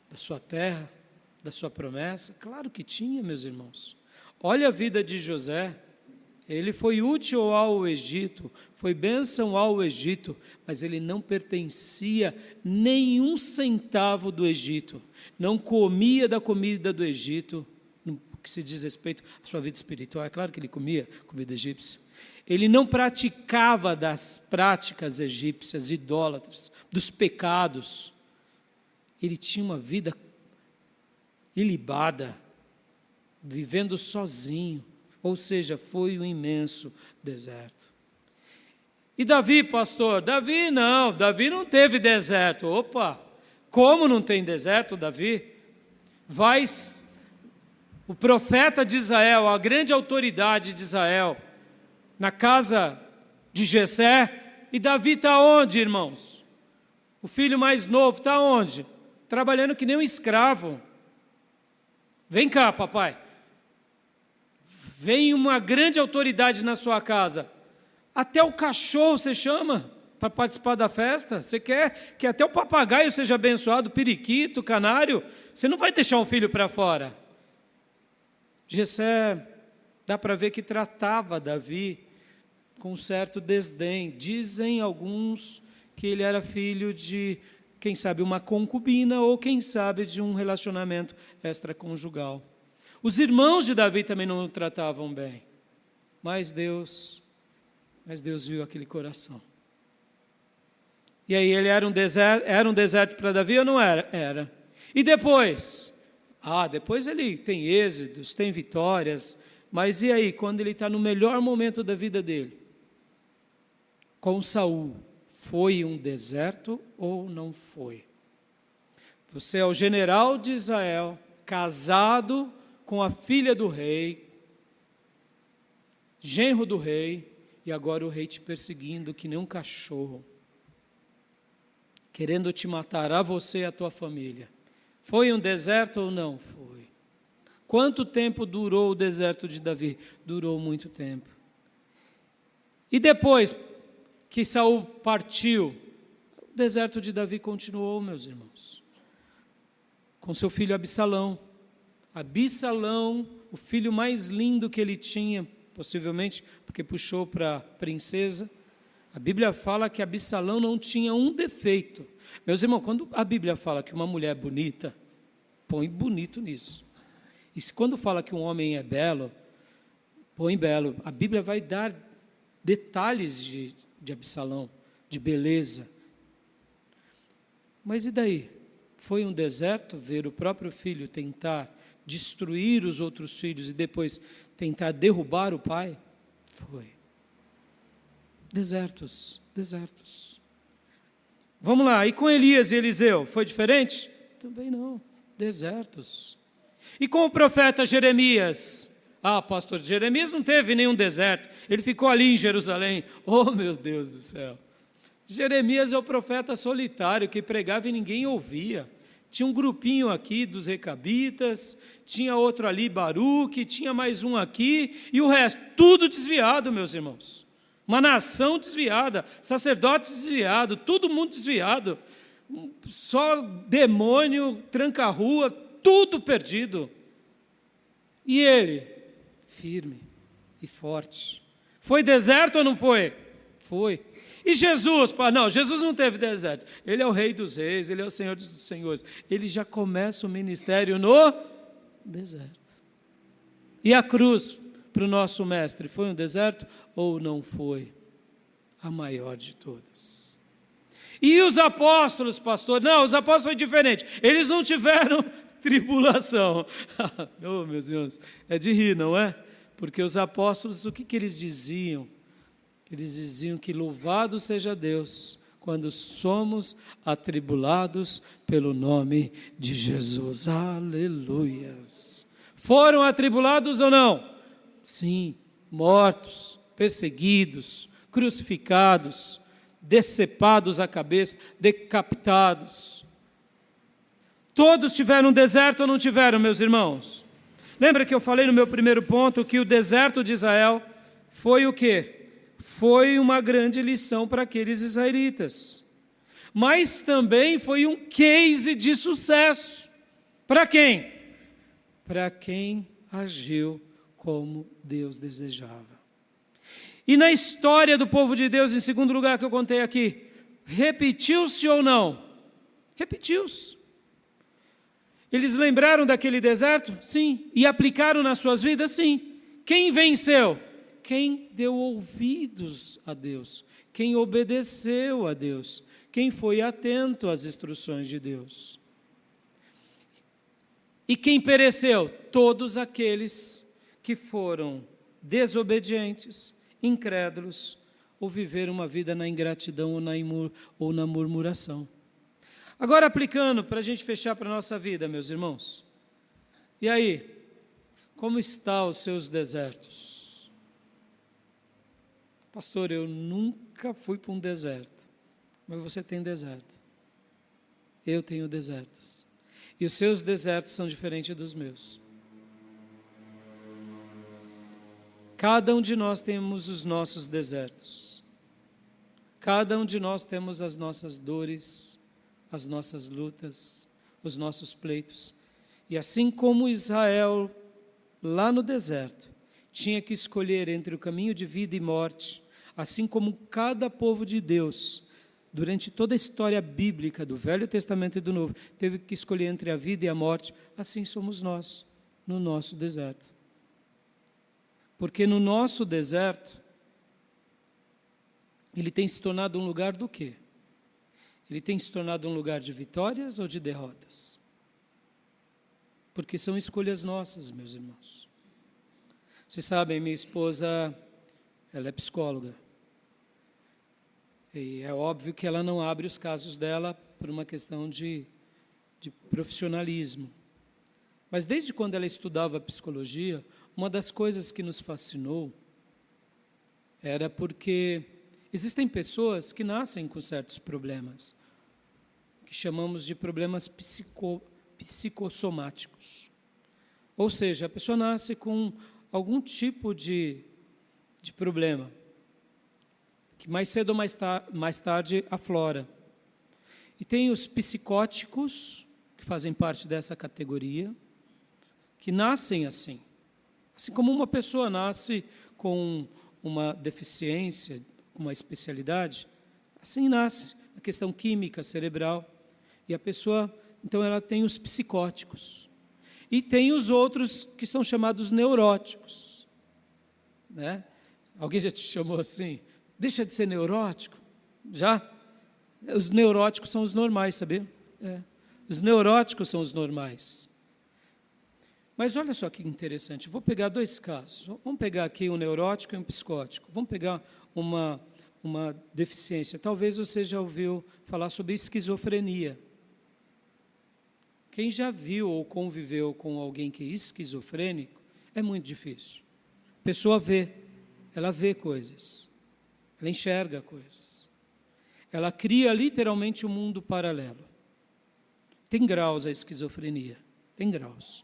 da sua terra, da sua promessa? Claro que tinha, meus irmãos. Olha a vida de José. Ele foi útil ao Egito, foi bênção ao Egito, mas ele não pertencia nenhum centavo do Egito, não comia da comida do Egito, no que se diz respeito à sua vida espiritual. É claro que ele comia comida egípcia. Ele não praticava das práticas egípcias, idólatras, dos pecados. Ele tinha uma vida ilibada, vivendo sozinho, ou seja, foi um imenso deserto. E Davi, pastor? Davi não teve deserto. Opa, como não tem deserto, Davi? O profeta de Israel, a grande autoridade de Israel, na casa de Jessé, e Davi está onde, irmãos? O filho mais novo está onde? Trabalhando que nem um escravo. Vem cá, papai. Vem uma grande autoridade na sua casa. Até o cachorro você chama para participar da festa? Você quer que até o papagaio seja abençoado, o periquito, o canário? Você não vai deixar um filho para fora. Jessé, dá para ver que tratava Davi com um certo desdém. Dizem alguns que ele era filho de, quem sabe, uma concubina, ou quem sabe de um relacionamento extraconjugal. Os irmãos de Davi também não o tratavam bem, mas Deus viu aquele coração. E aí ele era um deserto para Davi ou não era? Era. E depois? Depois ele tem êxitos, tem vitórias, mas e aí, quando ele está no melhor momento da vida dele? Com Saul, foi um deserto ou não foi? Você é o general de Israel, casado com a filha do rei, genro do rei, e agora o rei te perseguindo que nem um cachorro, querendo te matar, a você e a tua família. Foi um deserto ou não? Foi. Quanto tempo durou o deserto de Davi? Durou muito tempo. E depois que Saul partiu, o deserto de Davi continuou, meus irmãos, com seu filho Absalão. Absalão, o filho mais lindo que ele tinha, possivelmente porque puxou para a princesa. A Bíblia fala que Absalão não tinha um defeito. Meus irmãos, quando a Bíblia fala que uma mulher é bonita, põe bonito nisso. E quando fala que um homem é belo, põe belo. A Bíblia vai dar detalhes de Absalão, de beleza. Mas e daí? Foi um deserto ver o próprio filho tentar destruir os outros filhos e depois tentar derrubar o pai? Foi. Desertos. Vamos lá, e com Elias e Eliseu, foi diferente? Também não, desertos. E com o profeta Jeremias? Pastor, Jeremias não teve nenhum deserto, ele ficou ali em Jerusalém. Oh, meu Deus do céu. Jeremias é o profeta solitário que pregava e ninguém ouvia. Tinha um grupinho aqui dos recabitas, tinha outro ali, Baruque, tinha mais um aqui, e o resto, tudo desviado, meus irmãos. Uma nação desviada, sacerdotes desviados, todo mundo desviado, só demônio, tranca-rua, tudo perdido. E ele, firme e forte. Foi deserto ou não foi? Foi. E Jesus? Não, Jesus não teve deserto. Ele é o Rei dos Reis, Ele é o Senhor dos Senhores. Ele já começa o ministério no deserto. E a cruz para o nosso mestre, foi um deserto ou não foi? A maior de todas. E os apóstolos, pastor? Não, os apóstolos foi diferente. Eles não tiveram tribulação. Oh, meus irmãos, é de rir, não é? Porque os apóstolos, o que eles diziam? Eles diziam que louvado seja Deus quando somos atribulados pelo nome de Jesus. Aleluias. Foram atribulados ou não? Sim, mortos, perseguidos, crucificados, decepados a cabeça, decapitados. Todos tiveram deserto ou não tiveram, meus irmãos? Lembra que eu falei no meu primeiro ponto que o deserto de Israel foi o quê? Foi uma grande lição para aqueles israelitas. Mas também foi um case de sucesso. Para quem? Para quem agiu como Deus desejava. E na história do povo de Deus, em segundo lugar que eu contei aqui, repetiu-se ou não? Repetiu-se. Eles lembraram daquele deserto? Sim. E aplicaram nas suas vidas? Sim. Quem venceu? Quem deu ouvidos a Deus, quem obedeceu a Deus, quem foi atento às instruções de Deus. E quem pereceu? Todos aqueles que foram desobedientes, incrédulos, ou viveram uma vida na ingratidão ou na murmuração. Agora aplicando, para a gente fechar para a nossa vida, meus irmãos. E aí, como estão os seus desertos? Pastor, eu nunca fui para um deserto, mas você tem deserto. Eu tenho desertos. E os seus desertos são diferentes dos meus. Cada um de nós temos os nossos desertos. Cada um de nós temos as nossas dores, as nossas lutas, os nossos pleitos. E assim como Israel, lá no deserto, tinha que escolher entre o caminho de vida e morte, assim como cada povo de Deus, durante toda a história bíblica do Velho Testamento e do Novo, teve que escolher entre a vida e a morte, assim somos nós, no nosso deserto. Porque no nosso deserto, ele tem se tornado um lugar do quê? Ele tem se tornado um lugar de vitórias ou de derrotas? Porque são escolhas nossas, meus irmãos. Vocês sabem, minha esposa, ela é psicóloga. E é óbvio que ela não abre os casos dela por uma questão de profissionalismo. Mas desde quando ela estudava psicologia, uma das coisas que nos fascinou era porque existem pessoas que nascem com certos problemas, que chamamos de problemas psicossomáticos. Ou seja, a pessoa nasce com algum tipo de problema, que mais cedo ou mais tarde aflora. E tem os psicóticos, que fazem parte dessa categoria, que nascem assim. Assim como uma pessoa nasce com uma deficiência, uma especialidade, assim nasce a questão química cerebral. E a pessoa, então, ela tem os psicóticos. E tem os outros que são chamados neuróticos. Né? Alguém já te chamou assim? Deixa de ser neurótico? Já? Os neuróticos são os normais, sabia? Os neuróticos são os normais. Mas olha só que interessante, eu vou pegar dois casos. Vamos pegar aqui um neurótico e um psicótico. Vamos pegar uma deficiência. Talvez você já ouviu falar sobre esquizofrenia. Quem já viu ou conviveu com alguém que é esquizofrênico, é muito difícil. A pessoa ela vê coisas, ela enxerga coisas. Ela cria literalmente um mundo paralelo. tem graus a esquizofrenia, tem graus.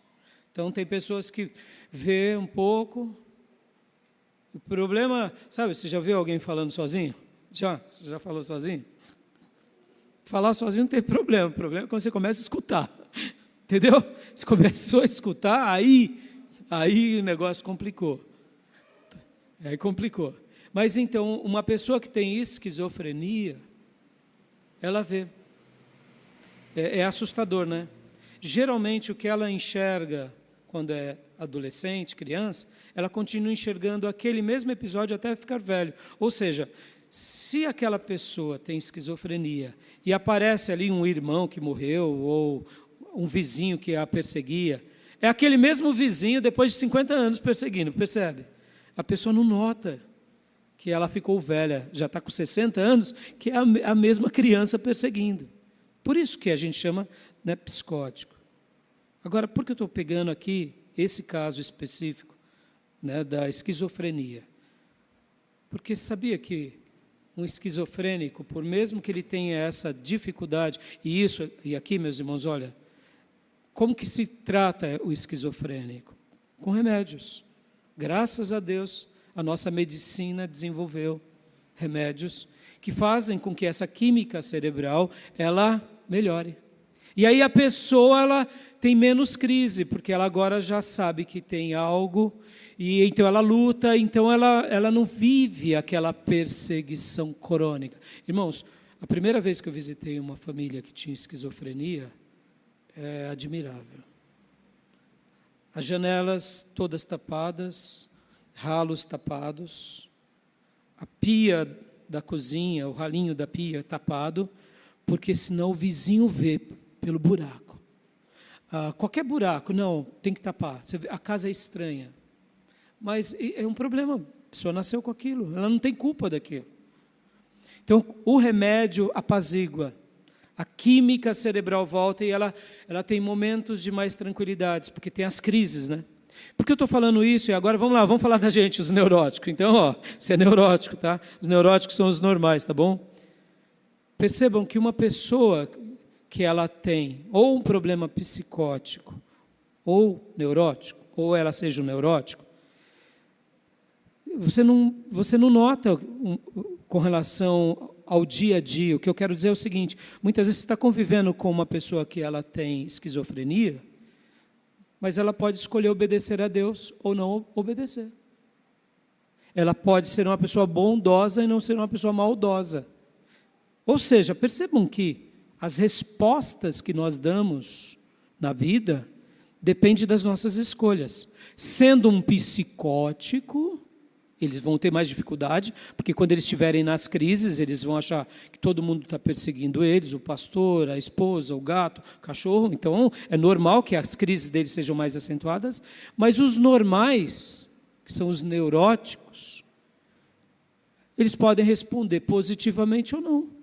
Então tem pessoas que vê um pouco. O problema, sabe, você já viu alguém falando sozinho? Você já falou sozinho? Falar sozinho não tem problema, o problema é quando você começa a escutar, entendeu? Você começou a escutar, aí o negócio complicou. Aí complicou. Mas então, uma pessoa que tem esquizofrenia, ela vê. É assustador, né? Geralmente o que ela enxerga quando é adolescente, criança, ela continua enxergando aquele mesmo episódio até ficar velho. Ou seja, se aquela pessoa tem esquizofrenia e aparece ali um irmão que morreu ou um vizinho que a perseguia, é aquele mesmo vizinho depois de 50 anos perseguindo, percebe? A pessoa não nota que ela ficou velha, já está com 60 anos, que é a mesma criança perseguindo. Por isso que a gente chama, né, psicótico. Agora, por que eu estou pegando aqui esse caso específico, né, da esquizofrenia? Porque sabia que um esquizofrênico, por mesmo que ele tenha essa dificuldade, e aqui, meus irmãos, olha, como que se trata o esquizofrênico? Com remédios. Graças a Deus, a nossa medicina desenvolveu remédios que fazem com que essa química cerebral, ela melhore. E aí a pessoa, ela tem menos crise, porque ela agora já sabe que tem algo, e então ela luta, então ela não vive aquela perseguição crônica. Irmãos, a primeira vez que eu visitei uma família que tinha esquizofrenia, é admirável. As janelas todas tapadas, ralos tapados, a pia da cozinha, o ralinho da pia tapado, porque senão o vizinho vê pelo buraco. Qualquer buraco, não, tem que tapar. Você vê, a casa é estranha. Mas é um problema, a pessoa nasceu com aquilo, ela não tem culpa daquilo. Então, o remédio apazigua, a química cerebral volta e ela tem momentos de mais tranquilidade, porque tem as crises, né? Por que eu estou falando isso? E agora vamos lá, vamos falar da gente, os neuróticos. Então, você é neurótico, tá? Os neuróticos são os normais, tá bom? Percebam que uma pessoa que ela tem ou um problema psicótico, ou neurótico, ou ela seja um neurótico, você não nota com relação ao dia a dia. O que eu quero dizer é o seguinte: muitas vezes você está convivendo com uma pessoa que ela tem esquizofrenia, mas ela pode escolher obedecer a Deus ou não obedecer. Ela pode ser uma pessoa bondosa e não ser uma pessoa maldosa. Ou seja, percebam que as respostas que nós damos na vida dependem das nossas escolhas. Sendo um psicótico, eles vão ter mais dificuldade, porque quando eles estiverem nas crises, eles vão achar que todo mundo está perseguindo eles, o pastor, a esposa, o gato, o cachorro. Então, é normal que as crises deles sejam mais acentuadas, mas os normais, que são os neuróticos, eles podem responder positivamente ou não.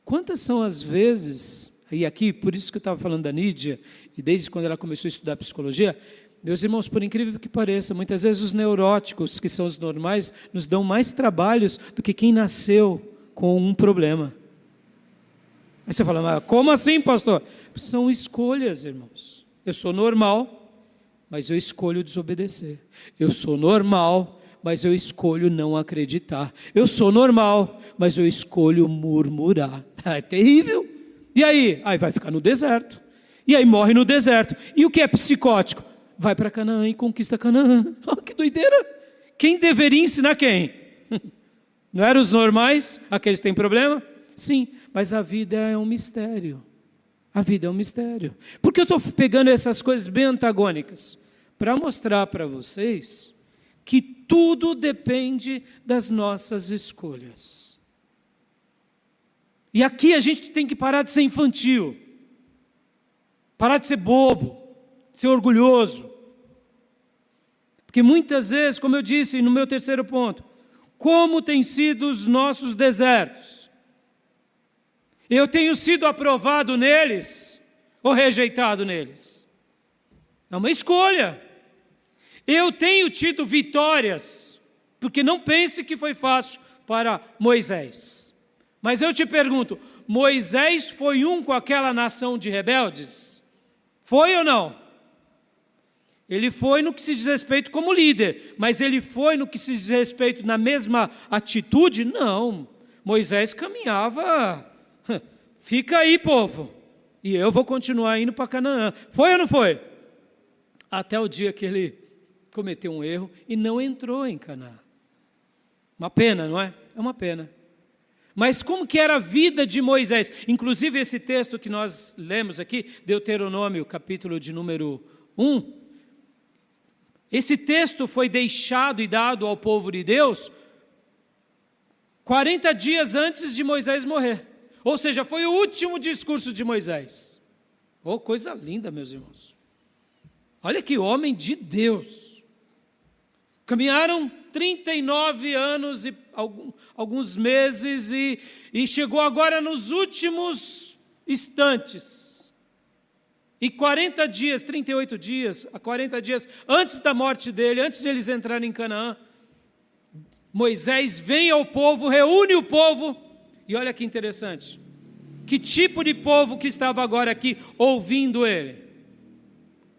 Quantas são as vezes, e aqui, por isso que eu estava falando da Nídia, e desde quando ela começou a estudar psicologia, meus irmãos, por incrível que pareça, muitas vezes os neuróticos, que são os normais, nos dão mais trabalhos do que quem nasceu com um problema. Aí você fala, mas como assim, pastor? São escolhas, irmãos. Eu sou normal, mas eu escolho desobedecer. Eu sou normal, mas eu escolho não acreditar. Eu sou normal, mas eu escolho murmurar. É terrível. E aí? Aí vai ficar no deserto. E aí morre no deserto. E o que é psicótico? Vai para Canaã e conquista Canaã. Oh, que doideira! Quem deveria ensinar quem? Não eram os normais? Aqueles que têm problema? Sim, mas a vida é um mistério. A vida é um mistério. Por que eu estou pegando essas coisas bem antagônicas? Para mostrar para vocês que tudo depende das nossas escolhas. E aqui a gente tem que parar de ser infantil, parar de ser bobo, ser orgulhoso. Porque muitas vezes, como eu disse no meu terceiro ponto, como têm sido os nossos desertos? Eu tenho sido aprovado neles ou rejeitado neles? É uma escolha. Eu tenho tido vitórias, porque não pense que foi fácil para Moisés. Mas eu te pergunto, Moisés foi um com aquela nação de rebeldes? Foi ou não? Ele foi no que se diz respeito como líder, mas ele foi no que se diz respeito na mesma atitude? Não. Moisés caminhava, fica aí, povo, e eu vou continuar indo para Canaã. Foi ou não foi? Até o dia que ele cometeu um erro e não entrou em Canaã. Uma pena, não é? É uma pena. Mas como que era a vida de Moisés? Inclusive esse texto que nós lemos aqui, Deuteronômio, capítulo de número 1, esse texto foi deixado e dado ao povo de Deus 40 dias antes de Moisés morrer. Ou seja, foi o último discurso de Moisés. Oh, coisa linda, meus irmãos. Olha que homem de Deus. Caminharam 39 anos e alguns meses e chegou agora nos últimos instantes. E 40 dias, 38 dias, a 40 dias antes da morte dele, antes de eles entrarem em Canaã, Moisés vem ao povo, reúne o povo, e olha que interessante, que tipo de povo que estava agora aqui ouvindo ele?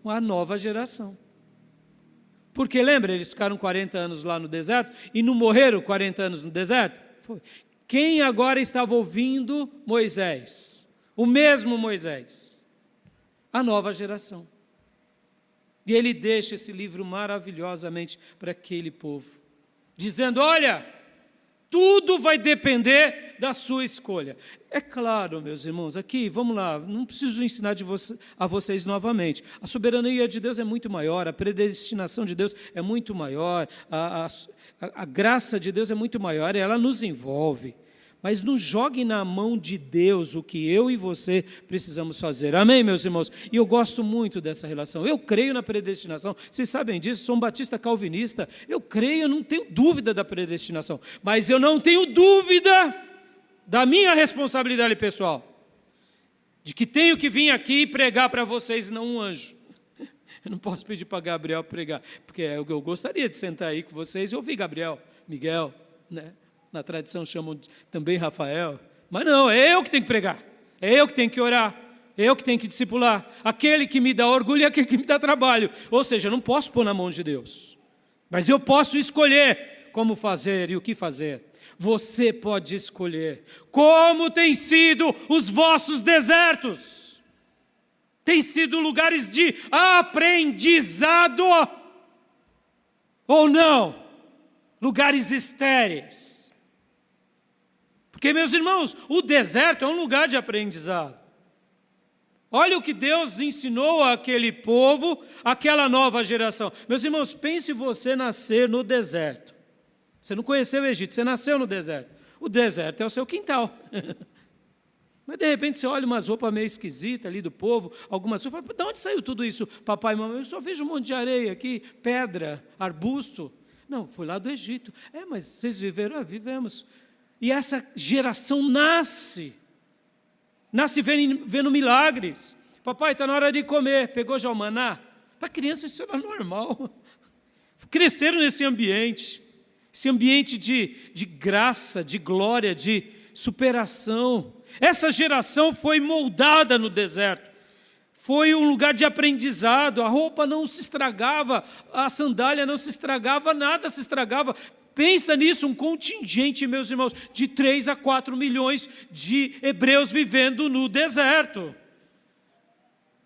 Uma nova geração. Porque lembra, eles ficaram 40 anos lá no deserto e não morreram 40 anos no deserto? Foi. Quem agora estava ouvindo Moisés? O mesmo Moisés. A nova geração. E ele deixa esse livro maravilhosamente para aquele povo, dizendo: olha, tudo vai depender da sua escolha. É claro, meus irmãos, aqui, vamos lá, não preciso ensinar a vocês novamente. A soberania de Deus é muito maior, a predestinação de Deus é muito maior, a graça de Deus é muito maior, ela nos envolve. Mas não jogue na mão de Deus o que eu e você precisamos fazer. Amém, meus irmãos? E eu gosto muito dessa relação. Eu creio na predestinação. Vocês sabem disso, sou um batista calvinista. Eu creio, eu não tenho dúvida da predestinação. Mas eu não tenho dúvida da minha responsabilidade pessoal. De que tenho que vir aqui e pregar para vocês, não um anjo. Eu não posso pedir para Gabriel pregar. Porque eu gostaria de sentar aí com vocês e ouvir Gabriel, Miguel, né? Na tradição chamam também Rafael, mas não, é eu que tenho que pregar, é eu que tenho que orar, é eu que tenho que discipular, aquele que me dá orgulho é aquele que me dá trabalho, ou seja, eu não posso pôr na mão de Deus, mas eu posso escolher como fazer e o que fazer. Você pode escolher. Como têm sido os vossos desertos? Tem sido lugares de aprendizado ou não? Lugares estéreis. Porque, meus irmãos, o deserto é um lugar de aprendizado. Olha o que Deus ensinou àquele povo, àquela nova geração. Meus irmãos, pense você nascer no deserto. Você não conheceu o Egito, você nasceu no deserto. O deserto é o seu quintal. Mas, de repente, você olha umas roupas meio esquisitas ali do povo, algumas coisas, fala: de onde saiu tudo isso, papai e mamãe? Eu só vejo um monte de areia aqui, pedra, arbusto. Não, foi lá do Egito. Mas vocês viveram? Vivemos. E essa geração nasce vendo milagres. Papai, está na hora de comer. Pegou já o maná? Para criança isso era normal. Cresceram nesse ambiente. Esse ambiente de graça, de glória, de superação. Essa geração foi moldada no deserto. Foi um lugar de aprendizado. A roupa não se estragava, a sandália não se estragava, nada se estragava. Pensa nisso, um contingente, meus irmãos, de 3 a 4 milhões de hebreus vivendo no deserto.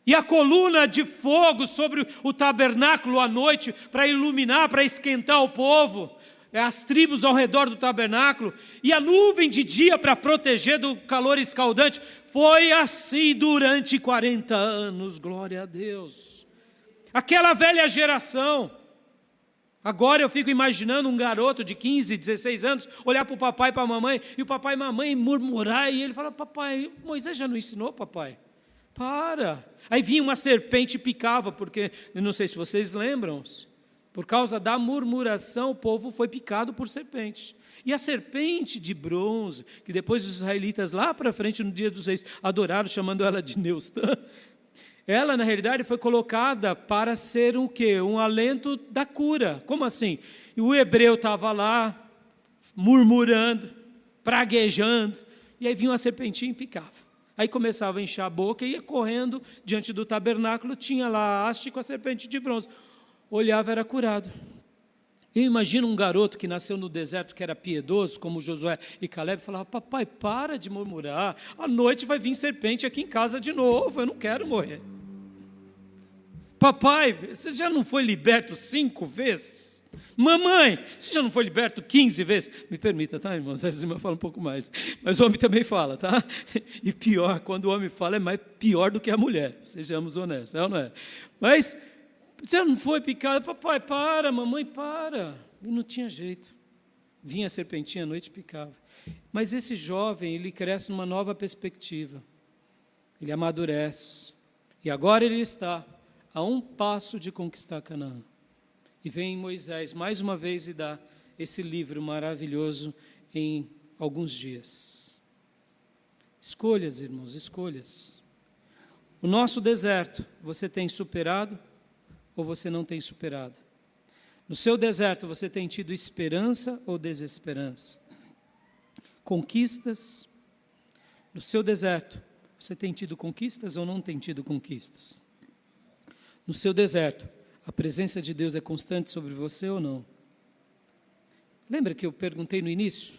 E a coluna de fogo sobre o tabernáculo à noite para iluminar, para esquentar o povo, as tribos ao redor do tabernáculo, e a nuvem de dia para proteger do calor escaldante. Foi assim durante 40 anos, glória a Deus. Aquela velha geração. Agora eu fico imaginando um garoto de 15, 16 anos, olhar para o papai e para a mamãe, e o papai e a mamãe murmurar, e ele fala: papai, Moisés já não ensinou, papai? Para. Aí vinha uma serpente e picava, porque, eu não sei se vocês lembram-se, por causa da murmuração, o povo foi picado por serpente. E a serpente de bronze, que depois os israelitas lá para frente, no dia dos reis, adoraram, chamando ela de Neustã, ela, na realidade, foi colocada para ser o quê? Um alento da cura. Como assim? E o hebreu estava lá, murmurando, praguejando, E aí vinha uma serpentinha e picava. Aí começava a inchar a boca e ia correndo diante do tabernáculo, tinha lá a haste com a serpente de bronze. Olhava, era curado. Eu imagino um garoto que nasceu no deserto, que era piedoso, como Josué e Caleb, falava: papai, para de murmurar, à noite vai vir serpente aqui em casa de novo, eu não quero morrer. Papai, você já não foi liberto 5 vezes? Mamãe, você já não foi liberto 15 vezes? Me permita, tá, irmãos? Essa irmã fala um pouco mais, mas o homem também fala, tá? E pior, quando o homem fala, é mais pior do que a mulher, sejamos honestos, é ou não é? Mas você não foi picado? Papai, para, mamãe, para. E não tinha jeito. Vinha a serpentinha à noite e picava. Mas esse jovem, ele cresce numa nova perspectiva. Ele amadurece. E agora ele está a um passo de conquistar Canaã. E vem Moisés mais uma vez e dá esse livro maravilhoso em alguns dias. Escolhas, irmãos, escolhas. O nosso deserto, você tem superado ou você não tem superado? No seu deserto, você tem tido esperança ou desesperança? Conquistas. No seu deserto, você tem tido conquistas ou não tem tido conquistas? No seu deserto, a presença de Deus é constante sobre você ou não? Lembra que eu perguntei no início?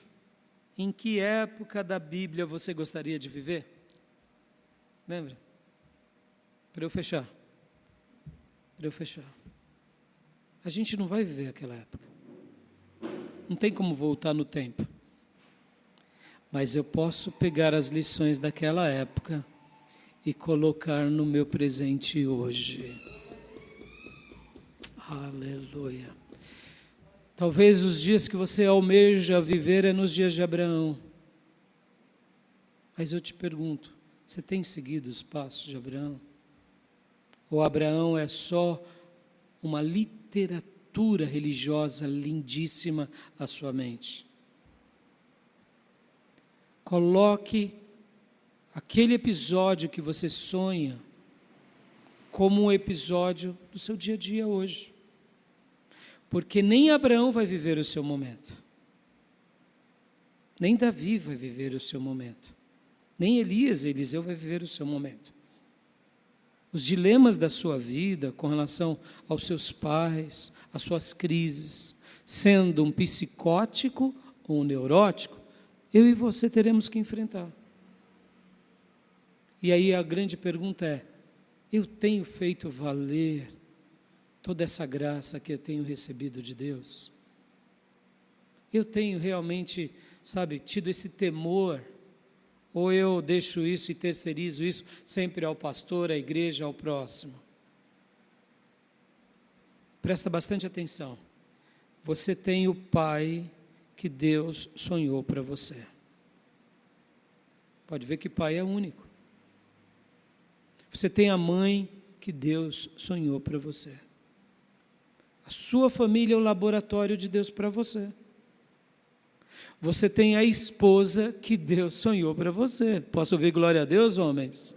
Em que época da Bíblia você gostaria de viver? Lembra? Para eu fechar. A gente não vai viver aquela época. Não tem como voltar no tempo. Mas eu posso pegar as lições daquela época e colocar no meu presente hoje. Aleluia. Talvez os dias que você almeja viver é nos dias de Abraão. Mas eu te pergunto, você tem seguido os passos de Abraão? Ou Abraão é só uma literatura religiosa lindíssima à sua mente? Coloque aquele episódio que você sonha como um episódio do seu dia a dia hoje. Porque nem Abraão vai viver o seu momento. Nem Davi vai viver o seu momento. Nem Elias e Eliseu vai viver o seu momento. Os dilemas da sua vida com relação aos seus pais, às suas crises, sendo um psicótico ou um neurótico, eu e você teremos que enfrentar. E aí a grande pergunta é: eu tenho feito valer toda essa graça que eu tenho recebido de Deus? Eu tenho realmente, tido esse temor? Ou eu deixo isso e terceirizo isso sempre ao pastor, à igreja, ao próximo? Presta bastante atenção. Você tem o pai que Deus sonhou para você. Pode ver que pai é único. Você tem a mãe que Deus sonhou para você. A sua família é o laboratório de Deus para você. Você tem a esposa que Deus sonhou para você. Posso ouvir glória a Deus, homens?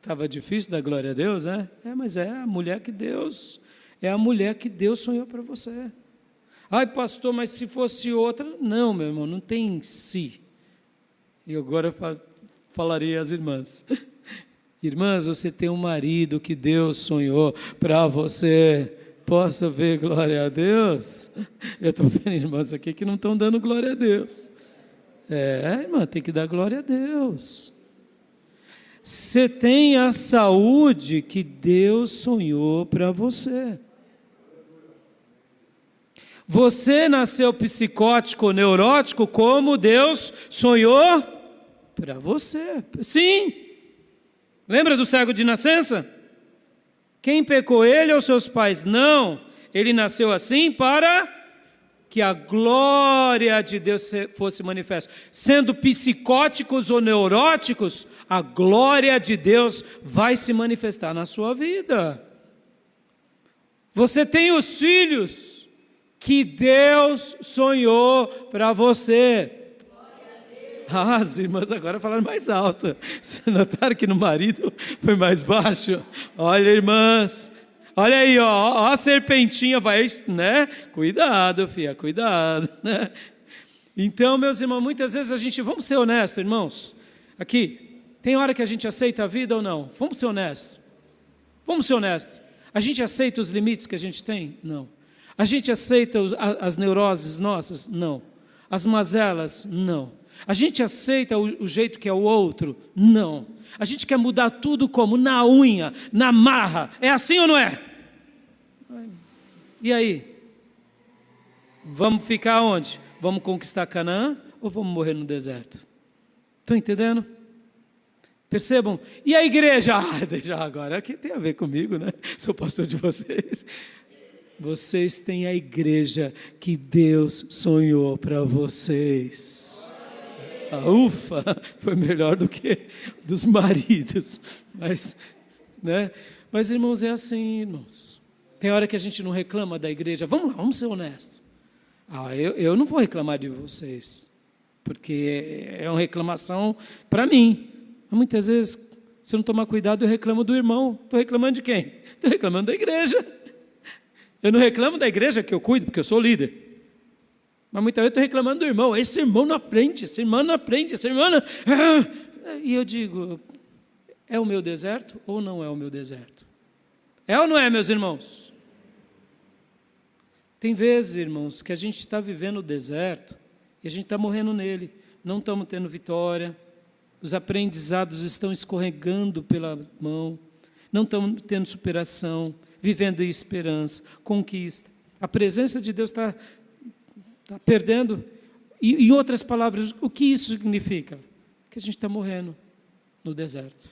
Estava difícil dar glória a Deus, né? Mas é a mulher que Deus sonhou para você. Ai, pastor, mas se fosse outra... Não, meu irmão, não tem si. E agora falarei às irmãs. Irmãs, você tem um marido que Deus sonhou para você. Posso ver glória a Deus? Eu estou vendo irmãs aqui que não estão dando glória a Deus. Irmã, tem que dar glória a Deus. Você tem a saúde que Deus sonhou para você. Você nasceu psicótico, neurótico, como Deus sonhou para você. Sim. Lembra do cego de nascença? Quem pecou, ele ou seus pais? Não. Ele nasceu assim para que a glória de Deus fosse manifesta. Sendo psicóticos ou neuróticos, a glória de Deus vai se manifestar na sua vida. Você tem os filhos que Deus sonhou para você. As irmãs agora falaram mais alto. Vocês notaram que no marido foi mais baixo? Olha, irmãs, olha aí, ó a serpentinha vai, né? Cuidado, filha, cuidado, né? Então, meus irmãos, muitas vezes vamos ser honestos, irmãos, aqui, tem hora que a gente aceita a vida ou não? Vamos ser honestos. Vamos ser honestos. A gente aceita os limites que a gente tem? Não. A gente aceita as neuroses nossas? Não. As mazelas? Não. A gente aceita o jeito que é o outro? Não. A gente quer mudar tudo como? Na unha, na marra. É assim ou não é? E aí? Vamos ficar onde? Vamos conquistar Canaã ou vamos morrer no deserto? Estão entendendo? Percebam? E a igreja? Deixa agora, aqui tem a ver comigo, né? Sou pastor de vocês. Vocês têm a igreja que Deus sonhou para vocês. Ufa, foi melhor do que dos maridos. Mas, né? Mas, irmãos, é assim, irmãos. Tem hora que a gente não reclama da igreja. Vamos lá, vamos ser honestos. Eu não vou reclamar de vocês, porque é uma reclamação para mim. Mas muitas vezes, se eu não tomar cuidado, eu reclamo do irmão. Estou reclamando de quem? Estou reclamando da igreja. Eu não reclamo da igreja que eu cuido, porque eu sou líder. Mas muitas vezes eu estou reclamando do irmão. Esse irmão não aprende, esse irmão não aprende, esse irmão não... E eu digo, é o meu deserto ou não é o meu deserto? É ou não é, meus irmãos? Tem vezes, irmãos, que a gente está vivendo o deserto e a gente está morrendo nele. Não estamos tendo vitória, os aprendizados estão escorregando pela mão, não estamos tendo superação, vivendo em esperança, conquista. A presença de Deus está perdendo. E em outras palavras, o que isso significa? Que a gente está morrendo no deserto.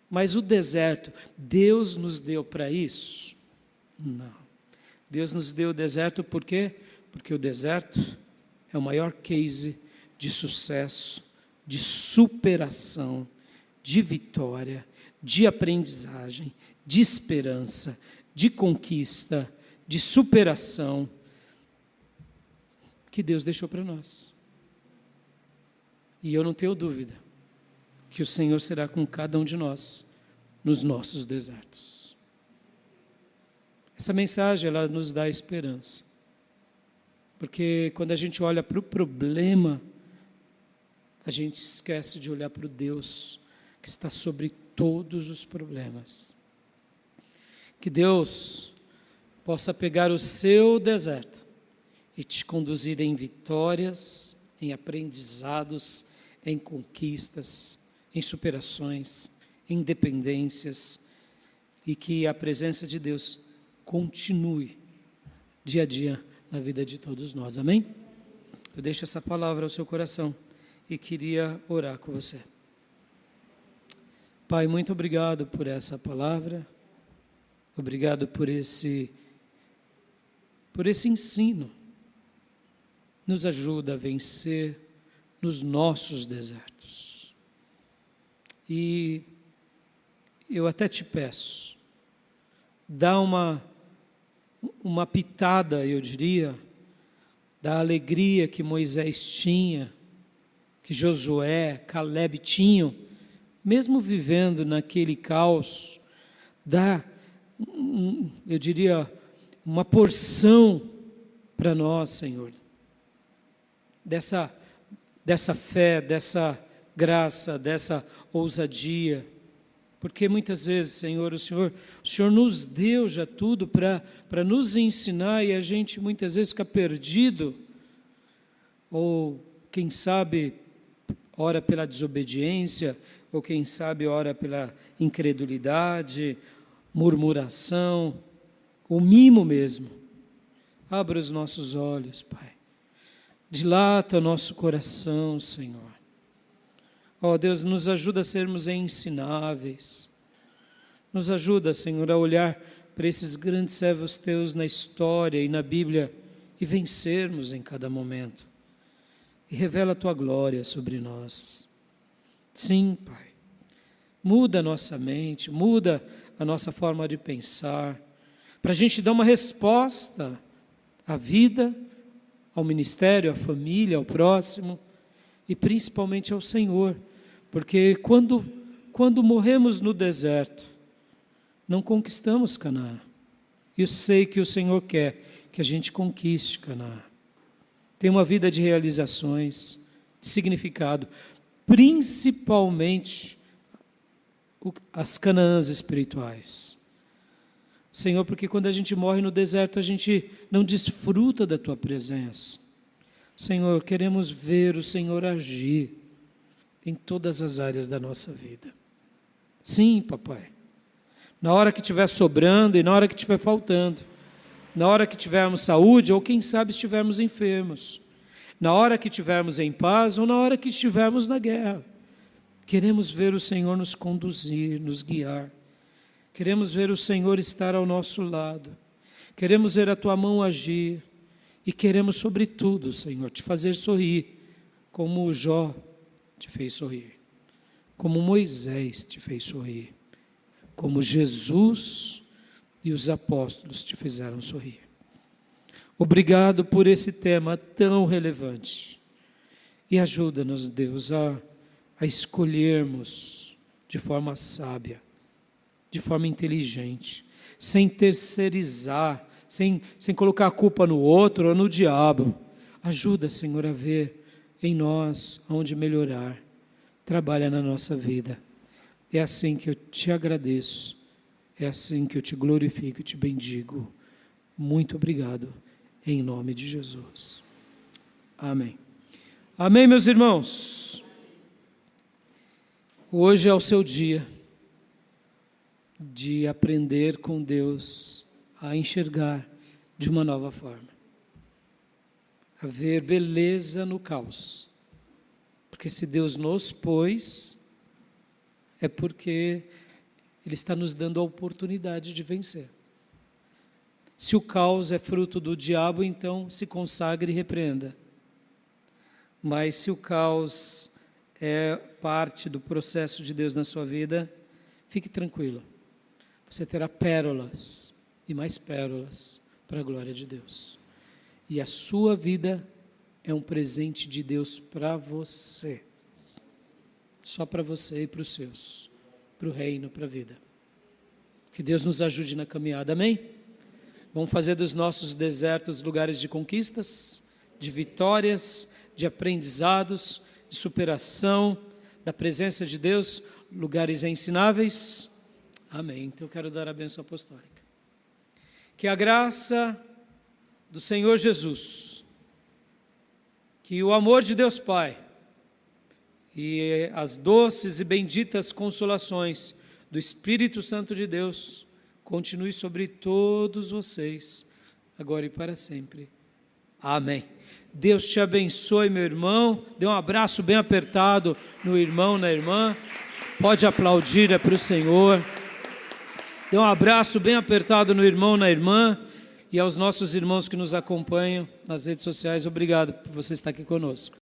Mas o deserto, Deus nos deu para isso? Não. Deus nos deu o deserto por quê? Porque o deserto é o maior case de sucesso, de superação, de vitória, de aprendizagem, de esperança, de conquista, de superação que Deus deixou para nós. E eu não tenho dúvida que o Senhor será com cada um de nós nos nossos desertos. Essa mensagem, ela nos dá esperança. Porque quando a gente olha para o problema, a gente esquece de olhar para o Deus que está sobre todos os problemas. Que Deus possa pegar o seu deserto e te conduzir em vitórias, em aprendizados, em conquistas, em superações, em dependências, e que a presença de Deus continue dia a dia na vida de todos nós, amém? Eu deixo essa palavra ao seu coração e queria orar com você. Pai, muito obrigado por essa palavra, obrigado por esse ensino. Nos ajuda a vencer nos nossos desertos. E eu até te peço, dá uma pitada, eu diria, da alegria que Moisés tinha, que Josué, Caleb tinham, mesmo vivendo naquele caos, dá, eu diria, uma porção para nós, Senhor, dessa fé, dessa graça, dessa ousadia, porque muitas vezes, Senhor, o Senhor nos deu já tudo para nos ensinar e a gente muitas vezes fica perdido, ou quem sabe ora pela desobediência, ou quem sabe ora pela incredulidade, murmuração, o mimo mesmo. Abra os nossos olhos, Pai. Dilata o nosso coração, Senhor. Ó Deus, nos ajuda a sermos ensináveis. Nos ajuda, Senhor, a olhar para esses grandes servos teus na história e na Bíblia e vencermos em cada momento. E revela a tua glória sobre nós. Sim, Pai. Muda a nossa mente, muda a nossa forma de pensar, para a gente dar uma resposta à vida, ao ministério, à família, ao próximo e principalmente ao Senhor. Porque quando morremos no deserto, não conquistamos Canaã. Eu sei que o Senhor quer que a gente conquiste Canaã. tenha uma vida de realizações, de significado, principalmente as Canaãs espirituais. Senhor, porque quando a gente morre no deserto, a gente não desfruta da Tua presença. Senhor, queremos ver o Senhor agir em todas as áreas da nossa vida. Sim, papai. Na hora que estiver sobrando e na hora que estiver faltando. Na hora que tivermos saúde ou quem sabe estivermos enfermos. Na hora que estivermos em paz ou na hora que estivermos na guerra. Queremos ver o Senhor nos conduzir, nos guiar. Queremos ver o Senhor estar ao nosso lado. Queremos ver a Tua mão agir. E queremos, sobretudo, Senhor, Te fazer sorrir, como o Jó Te fez sorrir, como Moisés Te fez sorrir, como Jesus e os apóstolos Te fizeram sorrir. Obrigado por esse tema tão relevante. E ajuda-nos, Deus, a escolhermos de forma sábia, de forma inteligente, sem terceirizar, sem colocar a culpa no outro ou no diabo. Ajuda, Senhor, a ver em nós onde melhorar. Trabalha na nossa vida. É assim que eu Te agradeço. É assim que eu Te glorifico e Te bendigo. Muito obrigado, em nome de Jesus. Amém. Amém, meus irmãos. Hoje é o seu dia de aprender com Deus a enxergar de uma nova forma, a ver beleza no caos, porque se Deus nos pôs, é porque Ele está nos dando a oportunidade de vencer. Se o caos é fruto do diabo, então se consagre e repreenda. Mas se o caos é parte do processo de Deus na sua vida, fique tranquilo, você terá pérolas, e mais pérolas para a glória de Deus. E a sua vida é um presente de Deus para você. Só para você e para os seus. Para o reino, para a vida. Que Deus nos ajude na caminhada, amém? Vamos fazer dos nossos desertos lugares de conquistas, de vitórias, de aprendizados, de superação, da presença de Deus, lugares ensináveis. Amém. Então eu quero dar a bênção apostólica. Que a graça do Senhor Jesus, que o amor de Deus Pai e as doces e benditas consolações do Espírito Santo de Deus continue sobre todos vocês, agora e para sempre. Amém. Deus te abençoe, meu irmão. Dê um abraço bem apertado no irmão, na irmã. Pode aplaudir, é para o Senhor. Dê um abraço bem apertado no irmão, na irmã, e aos nossos irmãos que nos acompanham nas redes sociais. Obrigado por você estar aqui conosco.